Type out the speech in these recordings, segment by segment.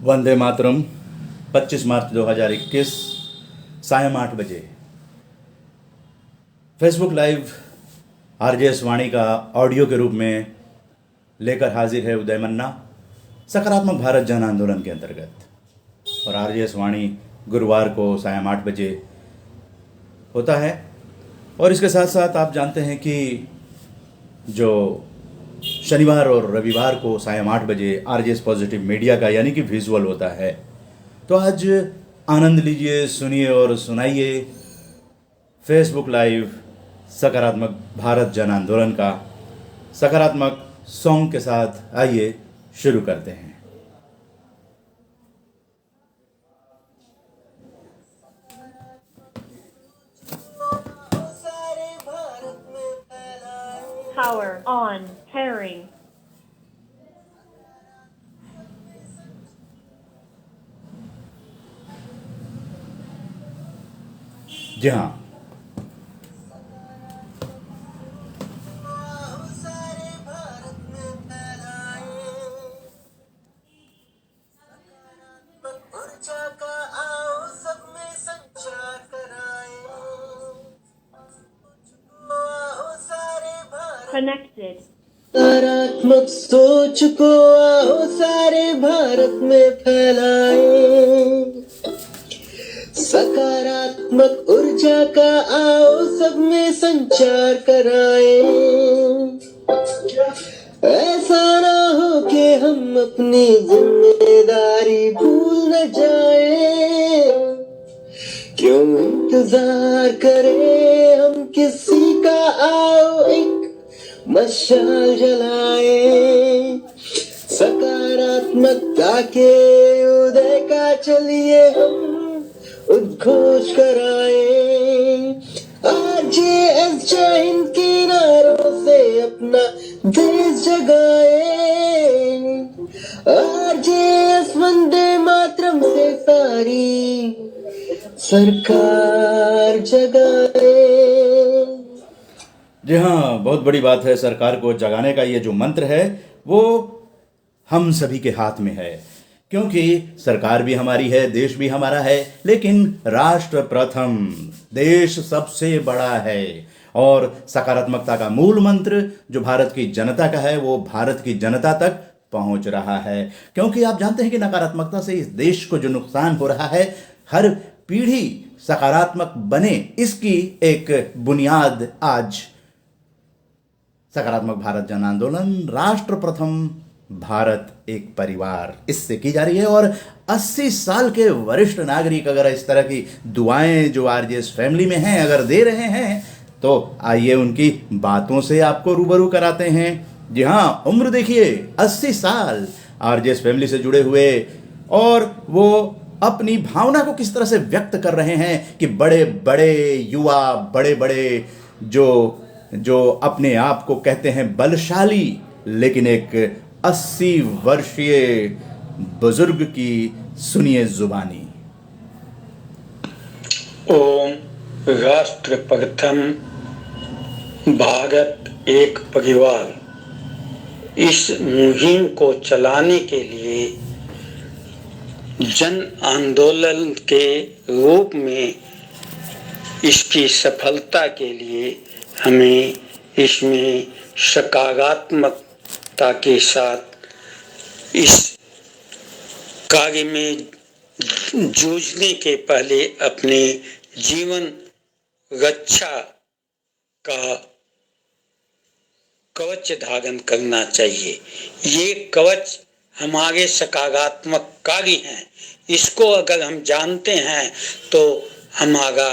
वंदे मातरम। 25 मार्च 2021 सायं 8 बजे Facebook live RJS वाणी का ऑडियो के रूप में लेकर हाजिर है उदय मन्ना, सकारात्मक भारत जन आंदोलन के अंतर्गत। और आरजेएस वाणी गुरुवार को सायं 8 बजे होता है। और इसके साथ साथ आप जानते हैं कि जो शनिवार और रविवार को सायं 8 बजे आरजेएस पॉजिटिव मीडिया का यानी कि विजुअल होता है। तो आज आनंद लीजिए, सुनिए और सुनाइए फेसबुक लाइव सकारात्मक भारत जन आंदोलन का सकारात्मक सॉन्ग के साथ। आइए शुरू करते हैं। Power on, pairing. जी हाँ, Connected. सकारात्मक सोच को आओ सारे भारत में फैलाएं, सकारात्मक ऊर्जा का आओ सब में संचार कराएं। ऐसा ना हो कि हम अपनी जिम्मेदारी भूल न जाएं, क्यों इंतजार करें हम किसी का, आओ एक मशाल जलाए, सकारात्मकता के उदय का चलिए हम उद्घोष कराए। आरजेएस जय हिंद के नारों से अपना देश जगाए, आरजेएस वंदे मातरम से सारी सरकार जगाए। जी हाँ, बहुत बड़ी बात है। सरकार को जगाने का ये जो मंत्र है वो हम सभी के हाथ में है, क्योंकि सरकार भी हमारी है, देश भी हमारा है, लेकिन राष्ट्र प्रथम, देश सबसे बड़ा है। और सकारात्मकता का मूल मंत्र जो भारत की जनता का है वो भारत की जनता तक पहुंच रहा है। क्योंकि आप जानते हैं कि नकारात्मकता से इस देश को जो नुकसान हो रहा है, हर पीढ़ी सकारात्मक बने, इसकी एक बुनियाद आज सकारात्मक भारत जन आंदोलन, राष्ट्र प्रथम, भारत एक परिवार, इससे की जा रही है। और 80 साल के वरिष्ठ नागरिक अगर इस तरह की दुआएं जो आरजेएस फैमिली में हैं अगर दे रहे हैं, तो आइए उनकी बातों से आपको रूबरू कराते हैं। जी हाँ, उम्र देखिए 80 साल आरजेएस फैमिली से जुड़े हुए, और वो अपनी भावना को किस तरह से व्यक्त कर रहे हैं कि बड़े बड़े युवा, बड़े बड़े जो अपने आप को कहते हैं बलशाली, लेकिन एक 80 वर्षीय बुजुर्ग की सुनिए जुबानी। ओम राष्ट्र प्रथम, भारत एक परिवार, इस मुहिम को चलाने के लिए जन आंदोलन के रूप में इसकी सफलता के लिए हमें इसमें सकारात्मकता के साथ इस कार्य में जूझने के पहले अपने जीवन रक्षा का कवच धारण करना चाहिए। ये कवच हमारे सकारात्मक कार्य हैं। इसको अगर हम जानते हैं तो हमारा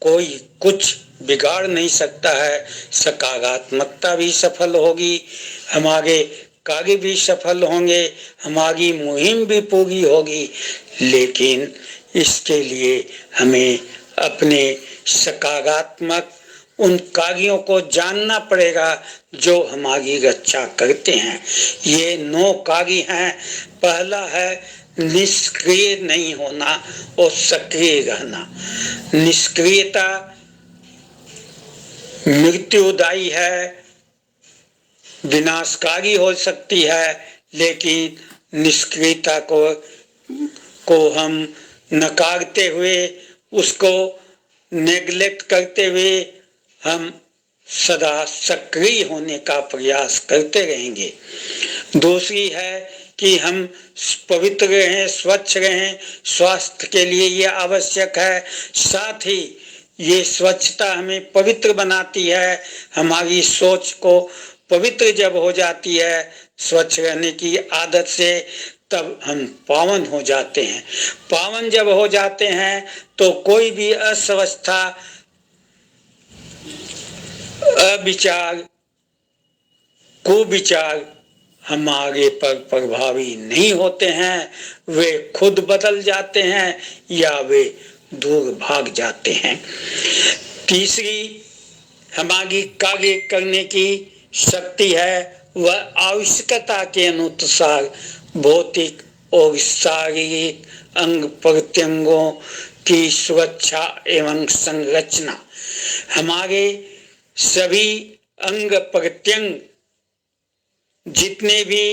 कोई कुछ बिगाड़ नहीं सकता है। सकारात्मकता भी सफल होगी, हमारे कार्य भी सफल होंगे, हमारी मुहिम भी पूरी होगी। लेकिन इसके लिए हमें अपने सकारात्मक उन कार्यों को जानना पड़ेगा जो हमारी रक्षा करते हैं। ये 9 कार्य हैं। पहला है निष्क्रिय नहीं होना और सक्रिय रहना। निष्क्रियता मृत्युदायी है, विनाशकारी हो सकती है, लेकिन निष्क्रियता को को हम नकारते हुए, उसको नेग्लेक्ट करते हुए हम सदा सक्रिय होने का प्रयास करते रहेंगे। दूसरी है कि हम पवित्र रहें, स्वच्छ रहें, स्वास्थ्य के लिए ये आवश्यक है। साथ ही ये स्वच्छता हमें पवित्र बनाती है। हमारी सोच को पवित्र जब हो जाती है स्वच्छ रहने की आदत से, तब हम पावन हो जाते हैं। पावन जब हो जाते हैं तो कोई भी अस्वस्थता, अविचार, कुविचार हमारे पर प्रभावी नहीं होते हैं। वे खुद बदल जाते हैं या वे दूर भाग जाते हैं। तीसरी हमारी कार्य करने की शक्ति है, वह आवश्यकता के अनुसार भौतिक और शारीरिक अंग प्रत्यंगों की सुरक्षा एवं संरचना। हमारे सभी अंग प्रत्यंग, जितने भी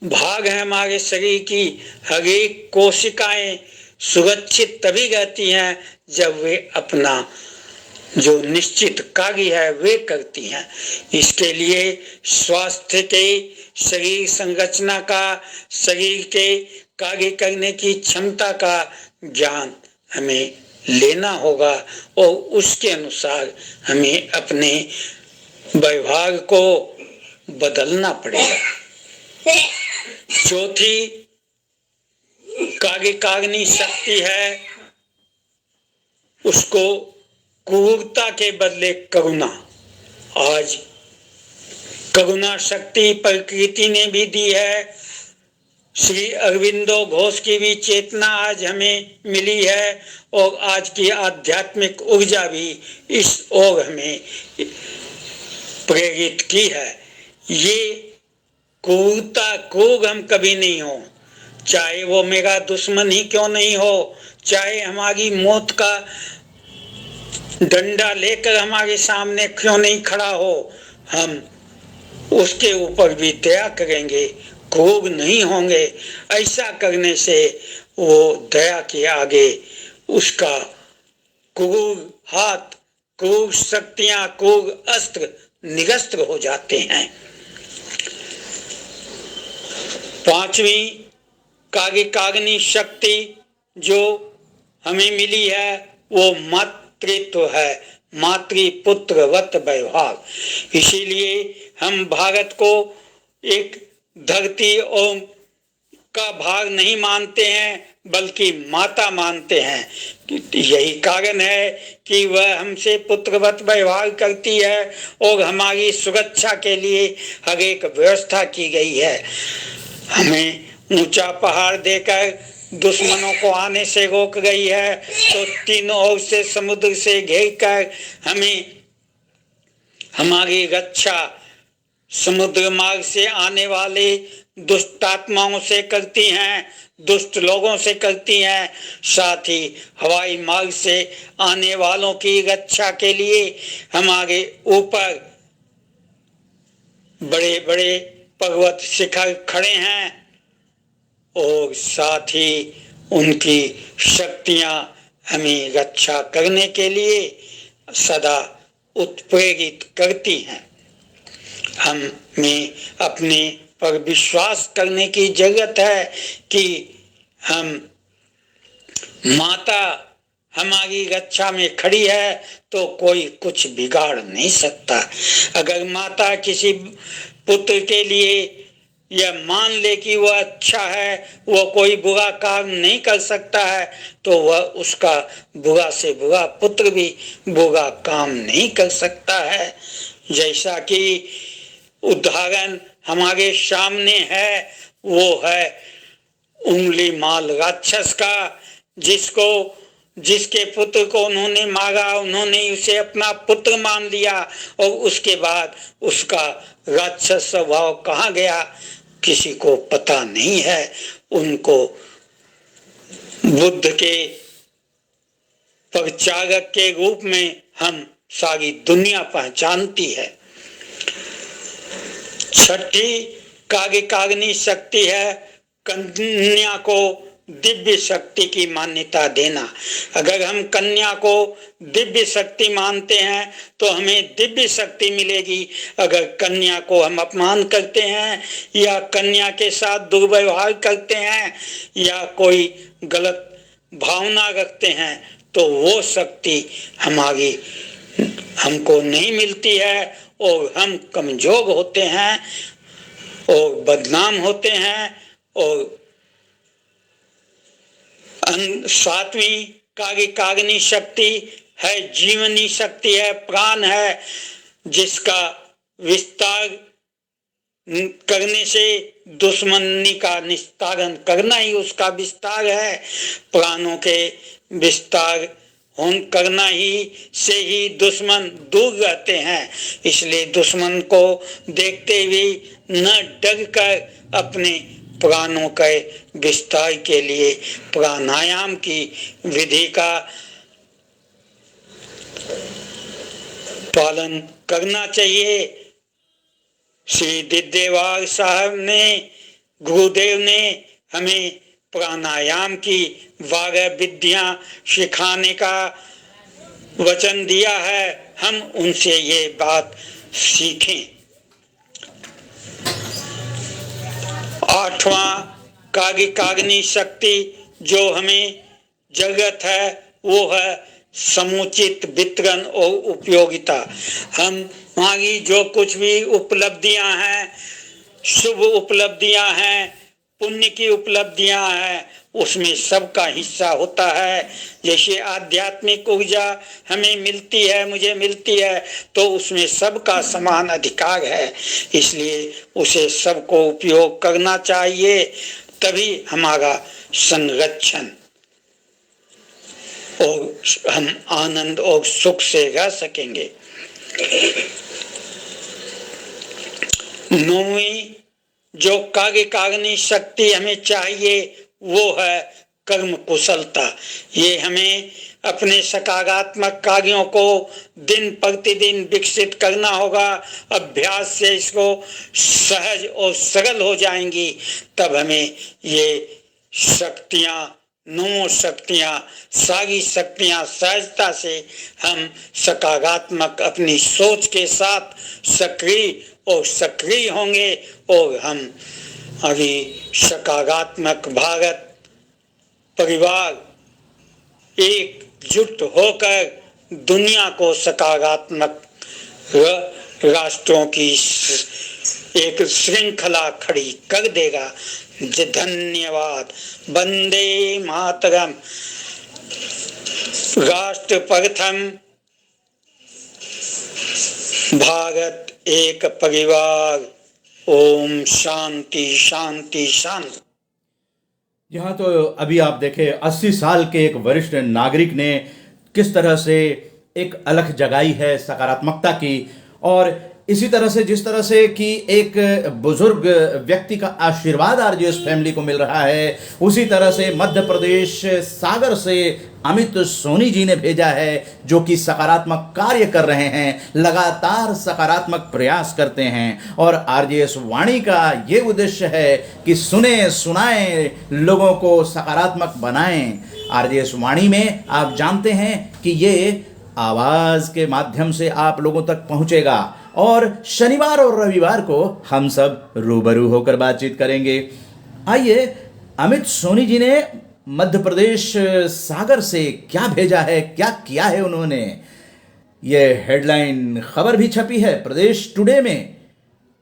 भाग हैं हमारे शरीर की, हर एक कोशिकाएं सुरक्षित तभी रहती हैं जब वे अपना जो निश्चित कार्य है वे करती हैं। इसके लिए स्वास्थ्य के, शरीर संरचना का, शरीर के कार्य करने की क्षमता का ज्ञान हमें लेना होगा और उसके अनुसार हमें अपने व्यवहार को बदलना पड़ेगा। चौथी कार्यकारिणी शक्ति है, उसको क्रूरता के बदले करुणा। आज करुणा शक्ति प्रकृति ने भी दी है। श्री अरविंदो घोष की भी चेतना आज हमें मिली है और आज की आध्यात्मिक ऊर्जा भी इस ओर हमें प्रेरित की है। ये क्रूरता, क्रूर हम कभी नहीं हो, चाहे वो मेरा दुश्मन ही क्यों नहीं हो, चाहे हमारी मौत का डंडा लेकर हमारे सामने क्यों नहीं खड़ा हो, हम उसके ऊपर भी दया करेंगे, क्रूर नहीं होंगे। ऐसा करने से वो दया के आगे उसका क्रूर हाथ, क्रूर शक्तियां, क्रूर अस्त्र निरस्त्र हो जाते हैं। पांचवी कार्यकारिणी शक्ति जो हमें मिली है वो मातृत्व है, मातृपुत्रवत व्यवहार। इसीलिए हम भारत को एक धरती और का भाग नहीं मानते हैं बल्कि माता मानते हैं। यही कारण है कि वह हमसे पुत्रवत व्यवहार करती है और हमारी सुरक्षा के लिए हर एक व्यवस्था की गई है। हमें ऊंचा पहाड़ देकर दुश्मनों को आने से रोक गई है, तो तीनों ओर से समुद्र से घेर कर हमें हमारी रक्षा समुद्र मार्ग से आने वाले दुष्टात्माओं से करती हैं, दुष्ट लोगों से करती हैं। साथ ही हवाई मार्ग से आने वालों की रक्षा के लिए हमारे ऊपर बड़े बड़े पर्वत शिखर खड़े हैं और साथ ही उनकी शक्तियां हमें रक्षा करने के लिए सदा उत्प्रेरित करती हैं। हमें अपने पर विश्वास करने की जरूरत है कि हम माता हमारी रक्षा में खड़ी है तो कोई कुछ बिगाड़ नहीं सकता। अगर माता किसी पुत्र के लिए यह मान ले कि वह अच्छा है, वह कोई बुरा काम नहीं कर सकता है, तो वह उसका बुरा से बुरा पुत्र भी बुरा काम नहीं कर सकता है। जैसा कि उदाहरण हमारे सामने है वो है उंगली माल राक्षस का, जिसके पुत्र को उन्होंने मारा, उन्होंने उसे अपना पुत्र मान लिया और उसके बाद उसका राक्षस स्वभाव कहाँ गया किसी को पता नहीं है। उनको बुद्ध के प्रचारक के रूप में हम सारी दुनिया पहचानती है। छठी कार्यकारिणी शक्ति है कन्या को दिव्य शक्ति की मान्यता देना। अगर हम कन्या को दिव्य शक्ति मानते हैं तो हमें दिव्य शक्ति मिलेगी। अगर कन्या को हम अपमान करते हैं या कन्या के साथ दुर्व्यवहार करते हैं या कोई गलत भावना रखते हैं तो वो शक्ति हमारी हमको नहीं मिलती है और हम कमजोर होते हैं और बदनाम होते हैं। और सातवीं कारिकाग्नि शक्ति है, जीवनी शक्ति है, प्राण है, जिसका विस्तार करने से दुश्मनी का निस्तारण करना ही उसका विस्तार है। प्राणों के विस्तार करना ही से ही दुश्मन दूर रहते हैं। इसलिए दुश्मन को देखते हुए न डर कर अपने प्राणों के विस्तार के लिए प्राणायाम की विधि का पालन करना चाहिए। श्री दिद्देवार साहब ने, गुरुदेव ने हमें प्राणायाम की 12 विधियां सिखाने का वचन दिया है। हम उनसे ये बात सीखें। 8वां कारिकाग्नि शक्ति जो हमें जरूरत है वो है समुचित वितरण और उपयोगिता। हमारी जो कुछ भी उपलब्धियां हैं, शुभ उपलब्धियां हैं, पुण्य की उपलब्धियां हैं, उसमें सबका हिस्सा होता है। जैसे आध्यात्मिक ऊर्जा हमें मिलती है, मुझे मिलती है, तो उसमें सबका समान अधिकार है। इसलिए उसे सबको उपयोग करना चाहिए, तभी हमारा संरक्षण और हम आनंद और सुख से रह सकेंगे। 9वीं जो कारिकाग्नि शक्ति हमें चाहिए वो है कर्म कुशलता। ये हमें अपने सकारात्मक कार्यों को दिन प्रतिदिन विकसित करना होगा। अभ्यास से इसको सहज और सरल हो जाएंगी, तब हमें ये शक्तियां, 9 शक्तियां, सारी शक्तियां सहजता से हम सकारात्मक अपनी सोच के साथ सक्रिय होंगे और हम अभी सकारात्मक भारत परिवार एकजुट होकर दुनिया को सकारात्मक राष्ट्रों की एक श्रृंखला खड़ी कर देगा। धन्यवाद। वंदे मातरम। राष्ट्र प्रथम, भारत एक परिवार। ओम शांति शांति शांति। यहाँ तो अभी आप देखें 80 साल के एक वरिष्ठ नागरिक ने किस तरह से एक अलख जगाई है सकारात्मकता की, और इसी तरह से जिस तरह से कि एक बुजुर्ग व्यक्ति का आशीर्वाद आरजेएस फैमिली को मिल रहा है, उसी तरह से मध्य प्रदेश सागर से अमित सोनी जी ने भेजा है, जो कि सकारात्मक कार्य कर रहे हैं, लगातार सकारात्मक प्रयास करते हैं। और आरजेएस वाणी का ये उद्देश्य है कि सुने सुनाएं, लोगों को सकारात्मक बनाएं। आरजेएस वाणी में आप जानते हैं कि ये आवाज के माध्यम से आप लोगों तक पहुंचेगा, और शनिवार और रविवार को हम सब रूबरू होकर बातचीत करेंगे। आइए, अमित सोनी जी ने मध्य प्रदेश सागर से क्या भेजा है, क्या किया है उन्होंने। ये हेडलाइन खबर भी छपी है प्रदेश टुडे में,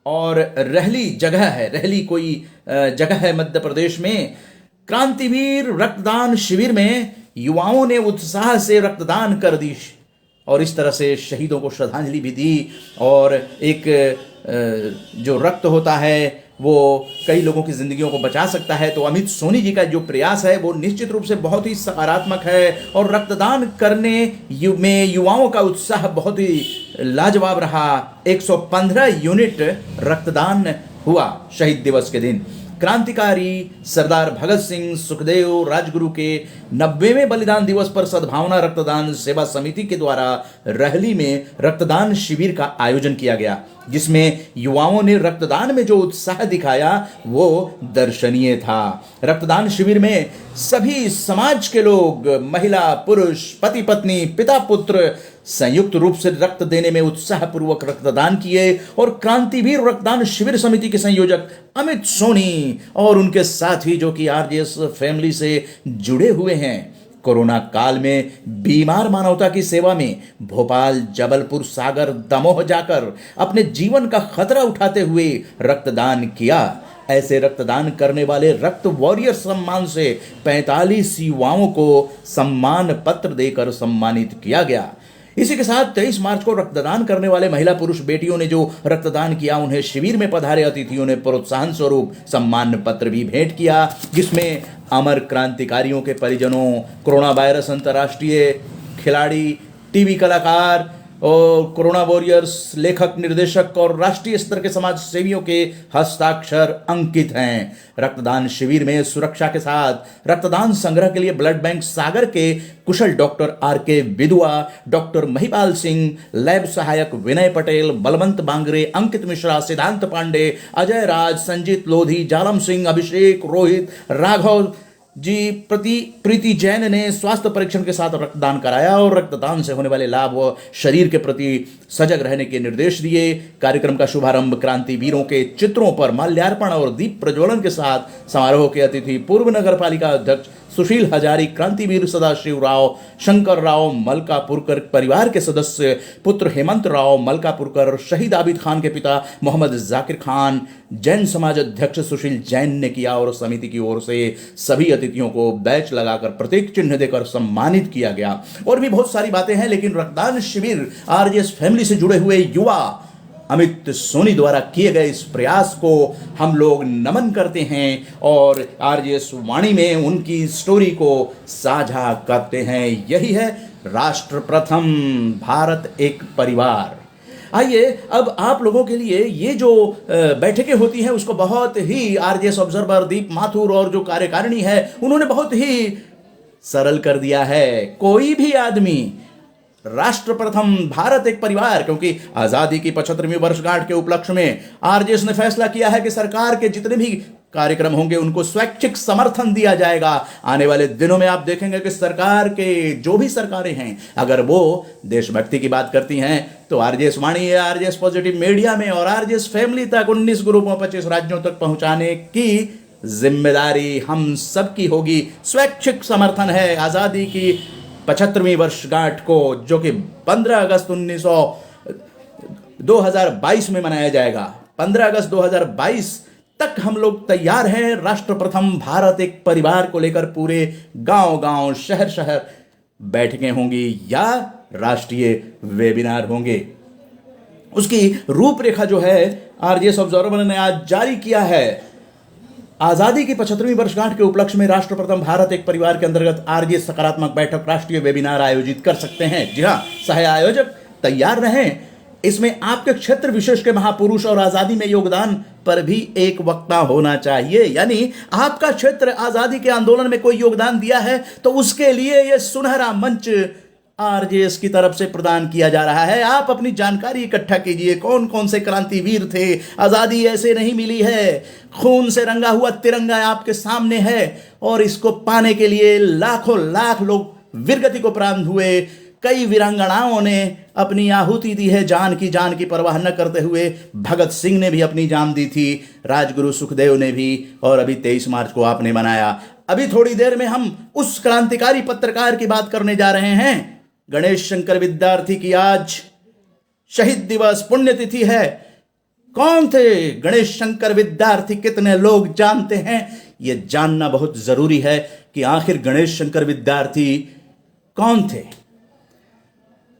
और रहली जगह है, रहली कोई जगह है मध्य प्रदेश में। क्रांतिवीर रक्तदान शिविर में युवाओं ने उत्साह से रक्तदान कर दी और इस तरह से शहीदों को श्रद्धांजलि भी दी। और एक जो रक्त होता है वो कई लोगों की जिंदगियों को बचा सकता है। तो अमित सोनी जी का जो प्रयास है वो निश्चित रूप से बहुत ही सकारात्मक है, और रक्तदान करने में युवाओं का उत्साह बहुत ही लाजवाब रहा। 115 यूनिट रक्तदान हुआ शहीद दिवस के दिन। क्रांतिकारी सरदार भगत सिंह सुखदेव राजगुरु के 90वें बलिदान दिवस पर सद्भावना रक्तदान सेवा समिति के द्वारा रहली में रक्तदान शिविर का आयोजन किया गया, जिसमें युवाओं ने रक्तदान में जो उत्साह दिखाया वो दर्शनीय था। रक्तदान शिविर में सभी समाज के लोग, महिला पुरुष, पति पत्नी, पिता पुत्र संयुक्त रूप से रक्त देने में उत्साहपूर्वक रक्तदान किए और क्रांतिवीर रक्तदान शिविर समिति के संयोजक अमित सोनी और उनके साथी जो कि आरजेएस फैमिली से जुड़े हुए हैं, कोरोना काल में बीमार मानवता की सेवा में भोपाल, जबलपुर, सागर, दमोह जाकर अपने जीवन का खतरा उठाते हुए रक्तदान किया। ऐसे रक्तदान करने वाले रक्त वॉरियर सम्मान से 45 युवाओं को सम्मान पत्र देकर सम्मानित किया गया। इसी के साथ 23 मार्च को रक्तदान करने वाले महिला पुरुष बेटियों ने जो रक्तदान किया, उन्हें शिविर में पधारे अतिथियों ने प्रोत्साहन स्वरूप सम्मान पत्र भी भेंट किया, जिसमें अमर क्रांतिकारियों के परिजनों, कोरोना वायरस अंतर्राष्ट्रीय खिलाड़ी, टीवी कलाकार और कोरोना वॉरियर्स, लेखक, निर्देशक और राष्ट्रीय स्तर के समाज सेवियों के हस्ताक्षर अंकित हैं। रक्तदान शिविर में सुरक्षा के साथ रक्तदान संग्रह के लिए ब्लड बैंक सागर के कुशल doctor R K. Vidua, doctor Mahipal Singh, lab सहायक विनय पटेल, बलवंत बांगरे, अंकित मिश्रा, सिद्धांत पांडे, अजय राज, संजीत लोधी, जालम सिंह, अभिषेक, रोहित, राघव जी, प्रीति जैन ने स्वास्थ्य परीक्षण के साथ रक्तदान कराया और रक्तदान से होने वाले लाभ व शरीर के प्रति सजग रहने के निर्देश दिए। कार्यक्रम का शुभारंभ क्रांतिवीरों के चित्रों पर माल्यार्पण और दीप प्रज्वलन के साथ समारोह के अतिथि पूर्व नगर पालिका अध्यक्ष सुशील हजारी, क्रांतिवीर सदाशिव राव, शंकर राव मलकापुरकर परिवार के सदस्य पुत्र हेमंत राव मलकापुरकर, शहीद आबिद खान के पिता मोहम्मद जाकिर खान, जैन समाज अध्यक्ष सुशील जैन ने किया और समिति की ओर से सभी अतिथियों को बैच लगाकर प्रतीक चिन्ह देकर सम्मानित किया गया। और भी बहुत सारी बातें हैं, लेकिन रक्तदान शिविर आरजेएस फैमिली से जुड़े हुए युवा अमित सोनी द्वारा किए गए इस प्रयास को हम लोग नमन करते हैं और आरजेएस वाणी में उनकी स्टोरी को साझा करते हैं। यही है राष्ट्र प्रथम, भारत एक परिवार। आइए अब आप लोगों के लिए ये जो बैठकें होती हैं उसको बहुत ही आरजेएस ऑब्जर्वर दीप माथुर और जो कार्यकारिणी है उन्होंने बहुत ही सरल कर दिया है। कोई भी आदमी राष्ट्र प्रथम, भारत एक परिवार, क्योंकि आजादी की 75वीं वर्षगांठ के उपलक्ष्य में आरजेएस ने फैसला किया है कि सरकार के जितने भी कार्यक्रम होंगे उनको स्वैच्छिक समर्थन दिया जाएगा। आने वाले दिनों में आप देखेंगे कि सरकार के जो भी सरकारें हैं अगर वो देशभक्ति की बात करती हैं तो आरजेएस वाणी या आरजेएस पॉजिटिव मीडिया में और आरजेएस फैमिली तक 19 ग्रुपों 25 राज्यों तक पहुंचाने की जिम्मेदारी हम सबकी होगी। स्वैच्छिक समर्थन है आजादी की 75वीं वर्षगांठ को, जो कि 15 अगस्त 2022 में मनाया जाएगा। 15 अगस्त 2022 तक हम लोग तैयार हैं। राष्ट्र प्रथम, भारत एक परिवार को लेकर पूरे गांव-गांव, शहर-शहर बैठकें होंगी या राष्ट्रीय वेबिनार होंगे। उसकी रूपरेखा जो है आरजेएस ऑब्जर्वर ने आज जारी किया है। आजादी की 75वीं वर्षगांठ के उपलक्ष्य में राष्ट्र प्रथम, भारत एक परिवार के अंतर्गत आरजेएस सकारात्मक बैठक, राष्ट्रीय वेबिनार आयोजित कर सकते हैं। जी हां, सह आयोजक तैयार रहें। इसमें आपके क्षेत्र विशेष के महापुरुष और आजादी में योगदान पर भी एक वक्ता होना चाहिए। यानी आपका क्षेत्र आजादी के आंदोलन में कोई योगदान दिया है तो उसके लिए यह सुनहरा मंच आरजेएस की तरफ से प्रदान किया जा रहा है। आप अपनी जानकारी इकट्ठा कीजिए, कौन कौन से क्रांतिवीर थे। आजादी ऐसे नहीं मिली है, खून से रंगा हुआ तिरंगा आपके सामने है और इसको पाने के लिए लाखों लाख लोग वीरगति को प्राप्त हुए। कई वीरांगनाओं ने अपनी आहुति दी है, जान की परवाह न करते हुए। भगत सिंह ने भी अपनी जान दी थी, राजगुरु सुखदेव ने भी, और अभी 23 मार्च को आपने मनाया। अभी थोड़ी देर में हम उस क्रांतिकारी पत्रकार की बात करने जा रहे हैं। गणेश शंकर विद्यार्थी की आज शहीद दिवस पुण्यतिथि है। कौन थे गणेश शंकर विद्यार्थी, कितने लोग जानते हैं? यह जानना बहुत जरूरी है कि आखिर गणेश शंकर विद्यार्थी कौन थे।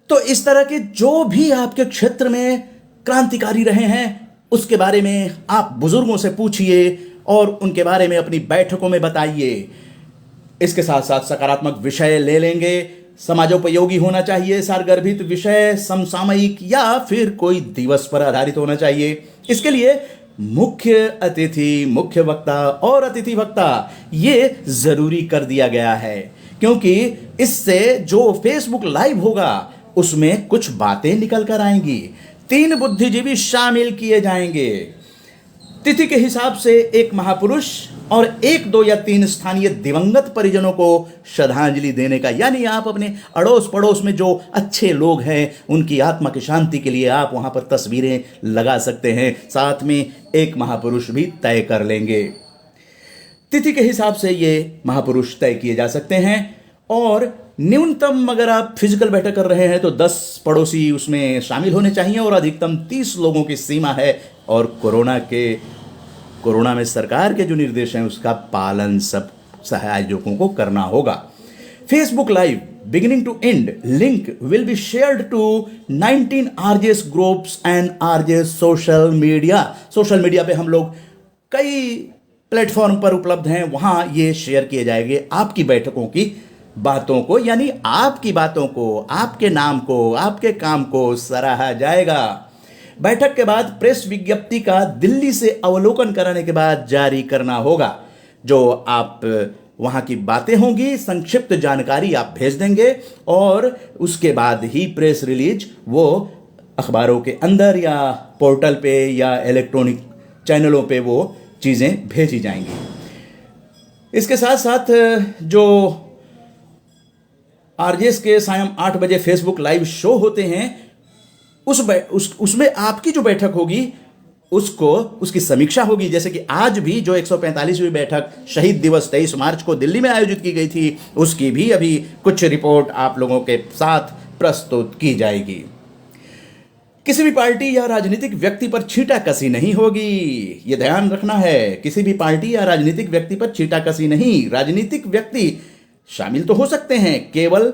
तो इस तरह के जो भी आपके क्षेत्र में क्रांतिकारी रहे हैं उसके बारे में आप बुजुर्गों से पूछिए और उनके बारे में अपनी बैठकों में बताइए। इसके साथ साथ सकारात्मक विषय ले लेंगे, समाजोपयोगी होना चाहिए, सारगर्भित विषय, समसामयिक या फिर कोई दिवस पर आधारित होना चाहिए। इसके लिए मुख्य अतिथि, मुख्य वक्ता और अतिथि वक्ता ये जरूरी कर दिया गया है, क्योंकि इससे जो फेसबुक लाइव होगा उसमें कुछ बातें निकल कर आएंगी। 3 बुद्धिजीवी शामिल किए जाएंगे। तिथि के हिसाब से एक महापुरुष और 1, 2 या 3 स्थानीय दिवंगत परिजनों को श्रद्धांजलि देने का, यानी आप अपने अड़ोस पड़ोस में जो अच्छे लोग हैं उनकी आत्मा की शांति के लिए आप वहां पर तस्वीरें लगा सकते हैं। साथ में एक महापुरुष भी तय कर लेंगे। तिथि के हिसाब से ये महापुरुष तय किए जा सकते हैं और न्यूनतम अगर आप फिजिकल बैठक कर रहे हैं तो 10 पड़ोसी उसमें शामिल होने चाहिए और अधिकतम 30 लोगों की सीमा है। और कोरोना में सरकार के जो निर्देश हैं उसका पालन सब आयोजकों को करना होगा। Facebook live beginning to end link will be shared to 19 RJS groups and RJS social media. Social media पे हम लोग कई प्लेटफॉर्म पर उपलब्ध हैं, वहां ये शेयर किए जाएंगे आपकी बैठकों की बातों को, यानी आपकी बातों को, आपके नाम को, आपके काम को सराहा जाएगा। बैठक के बाद प्रेस विज्ञप्ति का दिल्ली से अवलोकन कराने के बाद जारी करना होगा। जो आप वहां की बातें होंगी, संक्षिप्त जानकारी आप भेज देंगे और उसके बाद ही प्रेस रिलीज वो अखबारों के अंदर या पोर्टल पे या इलेक्ट्रॉनिक चैनलों पे वो चीजें भेजी जाएंगी। इसके साथ साथ जो आरजेएस के सायं 8 बजे फेसबुक लाइव शो होते हैं उसमें आपकी जो बैठक होगी उसकी समीक्षा होगी। जैसे कि आज भी जो 145वीं बैठक शहीद दिवस 23 मार्च को दिल्ली में आयोजित की गई थी, उसकी भी अभी कुछ रिपोर्ट आप लोगों के साथ प्रस्तुत की जाएगी। किसी भी पार्टी या राजनीतिक व्यक्ति पर छींटाकसी नहीं होगी, यह ध्यान रखना है। किसी भी पार्टी या राजनीतिक व्यक्ति पर छींटाकसी नहीं। राजनीतिक व्यक्ति शामिल तो हो सकते हैं, केवल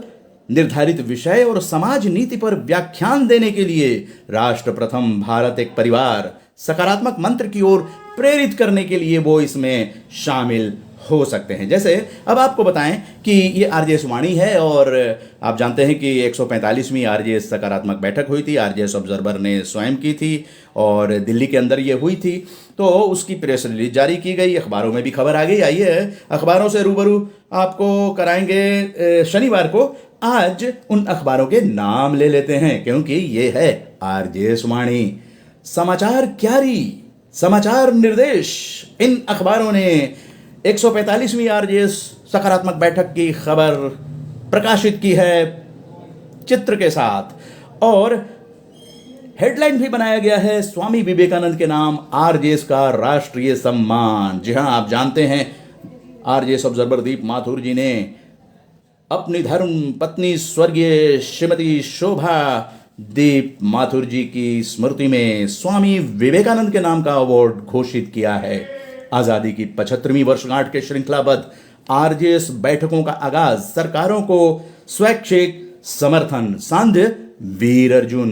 निर्धारित विषय और समाज नीति पर व्याख्यान देने के लिए राष्ट्र प्रथम, भारत एक परिवार, सकारात्मक मंत्र की ओर प्रेरित करने के लिए वो इसमें शामिल हो सकते हैं। जैसे अब आपको बताएं कि ये आरजेएस वाणी है और आप जानते हैं कि 145वीं आरजेएस सकारात्मक बैठक हुई थी, आरजेएस ऑब्जर्वर ने स्वयं की थी और दिल्ली के अंदर ये हुई थी, तो उसकी प्रेस रिलीज जारी की गई, अखबारों में भी खबर आ गई। आइए अखबारों से रूबरू आपको कराएंगे शनिवार को। आज उन अखबारों के नाम ले लेते हैं क्योंकि ये है आरजेएस वाणी। समाचार क्यारी, समाचार निर्देश, इन अखबारों ने 145वीं आरजेएस सकारात्मक बैठक की खबर प्रकाशित की है चित्र के साथ और हेडलाइन भी बनाया गया है, स्वामी विवेकानंद के नाम आरजेएस का राष्ट्रीय सम्मान। जी हां, आप जानते हैं आरजेएस ऑब्जर्वर दीप माथुर जी ने अपनी धर्म पत्नी स्वर्गीय श्रीमती शोभा दीप माथुर जी की स्मृति में स्वामी विवेकानंद के नाम का अवार्ड घोषित किया है। आजादी की 75वीं वर्षगांठ के श्रृंखलाबद्ध आरजेएस बैठकों का आगाज, सरकारों को स्वैच्छिक समर्थन, सांध्य वीर अर्जुन।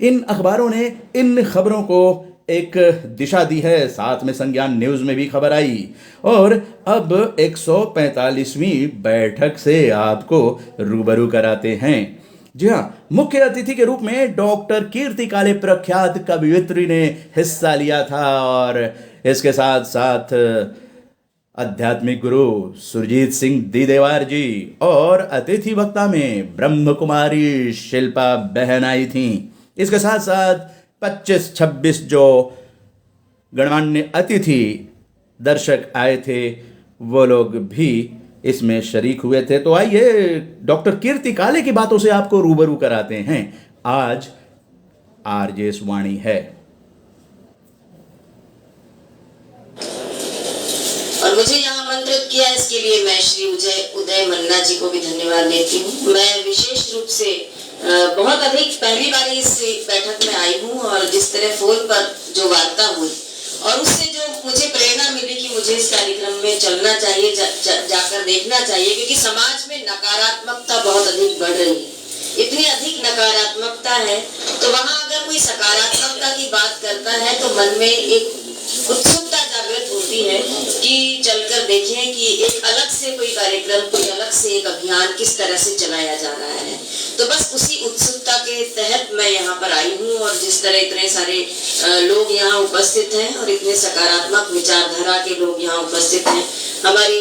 इन अखबारों ने इन खबरों को एक दिशा दी है, साथ में संज्ञान न्यूज में भी खबर आई और अब 145वीं बैठक से आपको रूबरू कराते हैं। जी हाँ, मुख्य अतिथि के रूप में डॉक्टर कीर्ति काले प्रख्यात कवियत्री ने हिस्सा लिया था और इसके साथ साथ आध्यात्मिक गुरु सुरजीत सिंह दीदेवार जी और अतिथि वक्ता में ब्रह्म कुमारी शिल्पा बहन आई थी। इसके साथ साथ 25-26 जो गणमान्य अतिथि दर्शक आए थे वो लोग भी इसमें शरीक हुए थे। तो आइए डॉक्टर कीर्ति काले की बातों से आपको रूबरू कराते हैं। आज आरजेएस वाणी है और मुझे यहाँ आमंत्रित किया, इसके लिए मैं श्री उदय मन्ना जी को भी धन्यवाद देती हूँ। मैं विशेष रूप से बहुत अधिक पहली बार इस बैठक में आई हूँ और जिस तरह फोन पर जो वार्ता हुई और उससे जो मुझे प्रेरणा मिली कि मुझे इस कार्यक्रम में चलना चाहिए, जाकर देखना चाहिए, क्योंकि समाज में नकारात्मकता बहुत अधिक बढ़ रही है। इतनी अधिक नकारात्मकता है तो वहाँ अगर कोई सकारात्मकता की बात करता है तो मन में एक उत्सुकता जागृत होती है कि चलकर देखें कि एक अलग से कोई कार्यक्रम, कोई अलग से एक अभियान किस तरह से चलाया जा रहा है। तो बस उसी उत्सुकता के तहत मैं यहाँ पर आई हूँ और जिस तरह इतने सारे लोग यहाँ उपस्थित हैं और इतने सकारात्मक विचारधारा के लोग यहाँ उपस्थित हैं। हमारी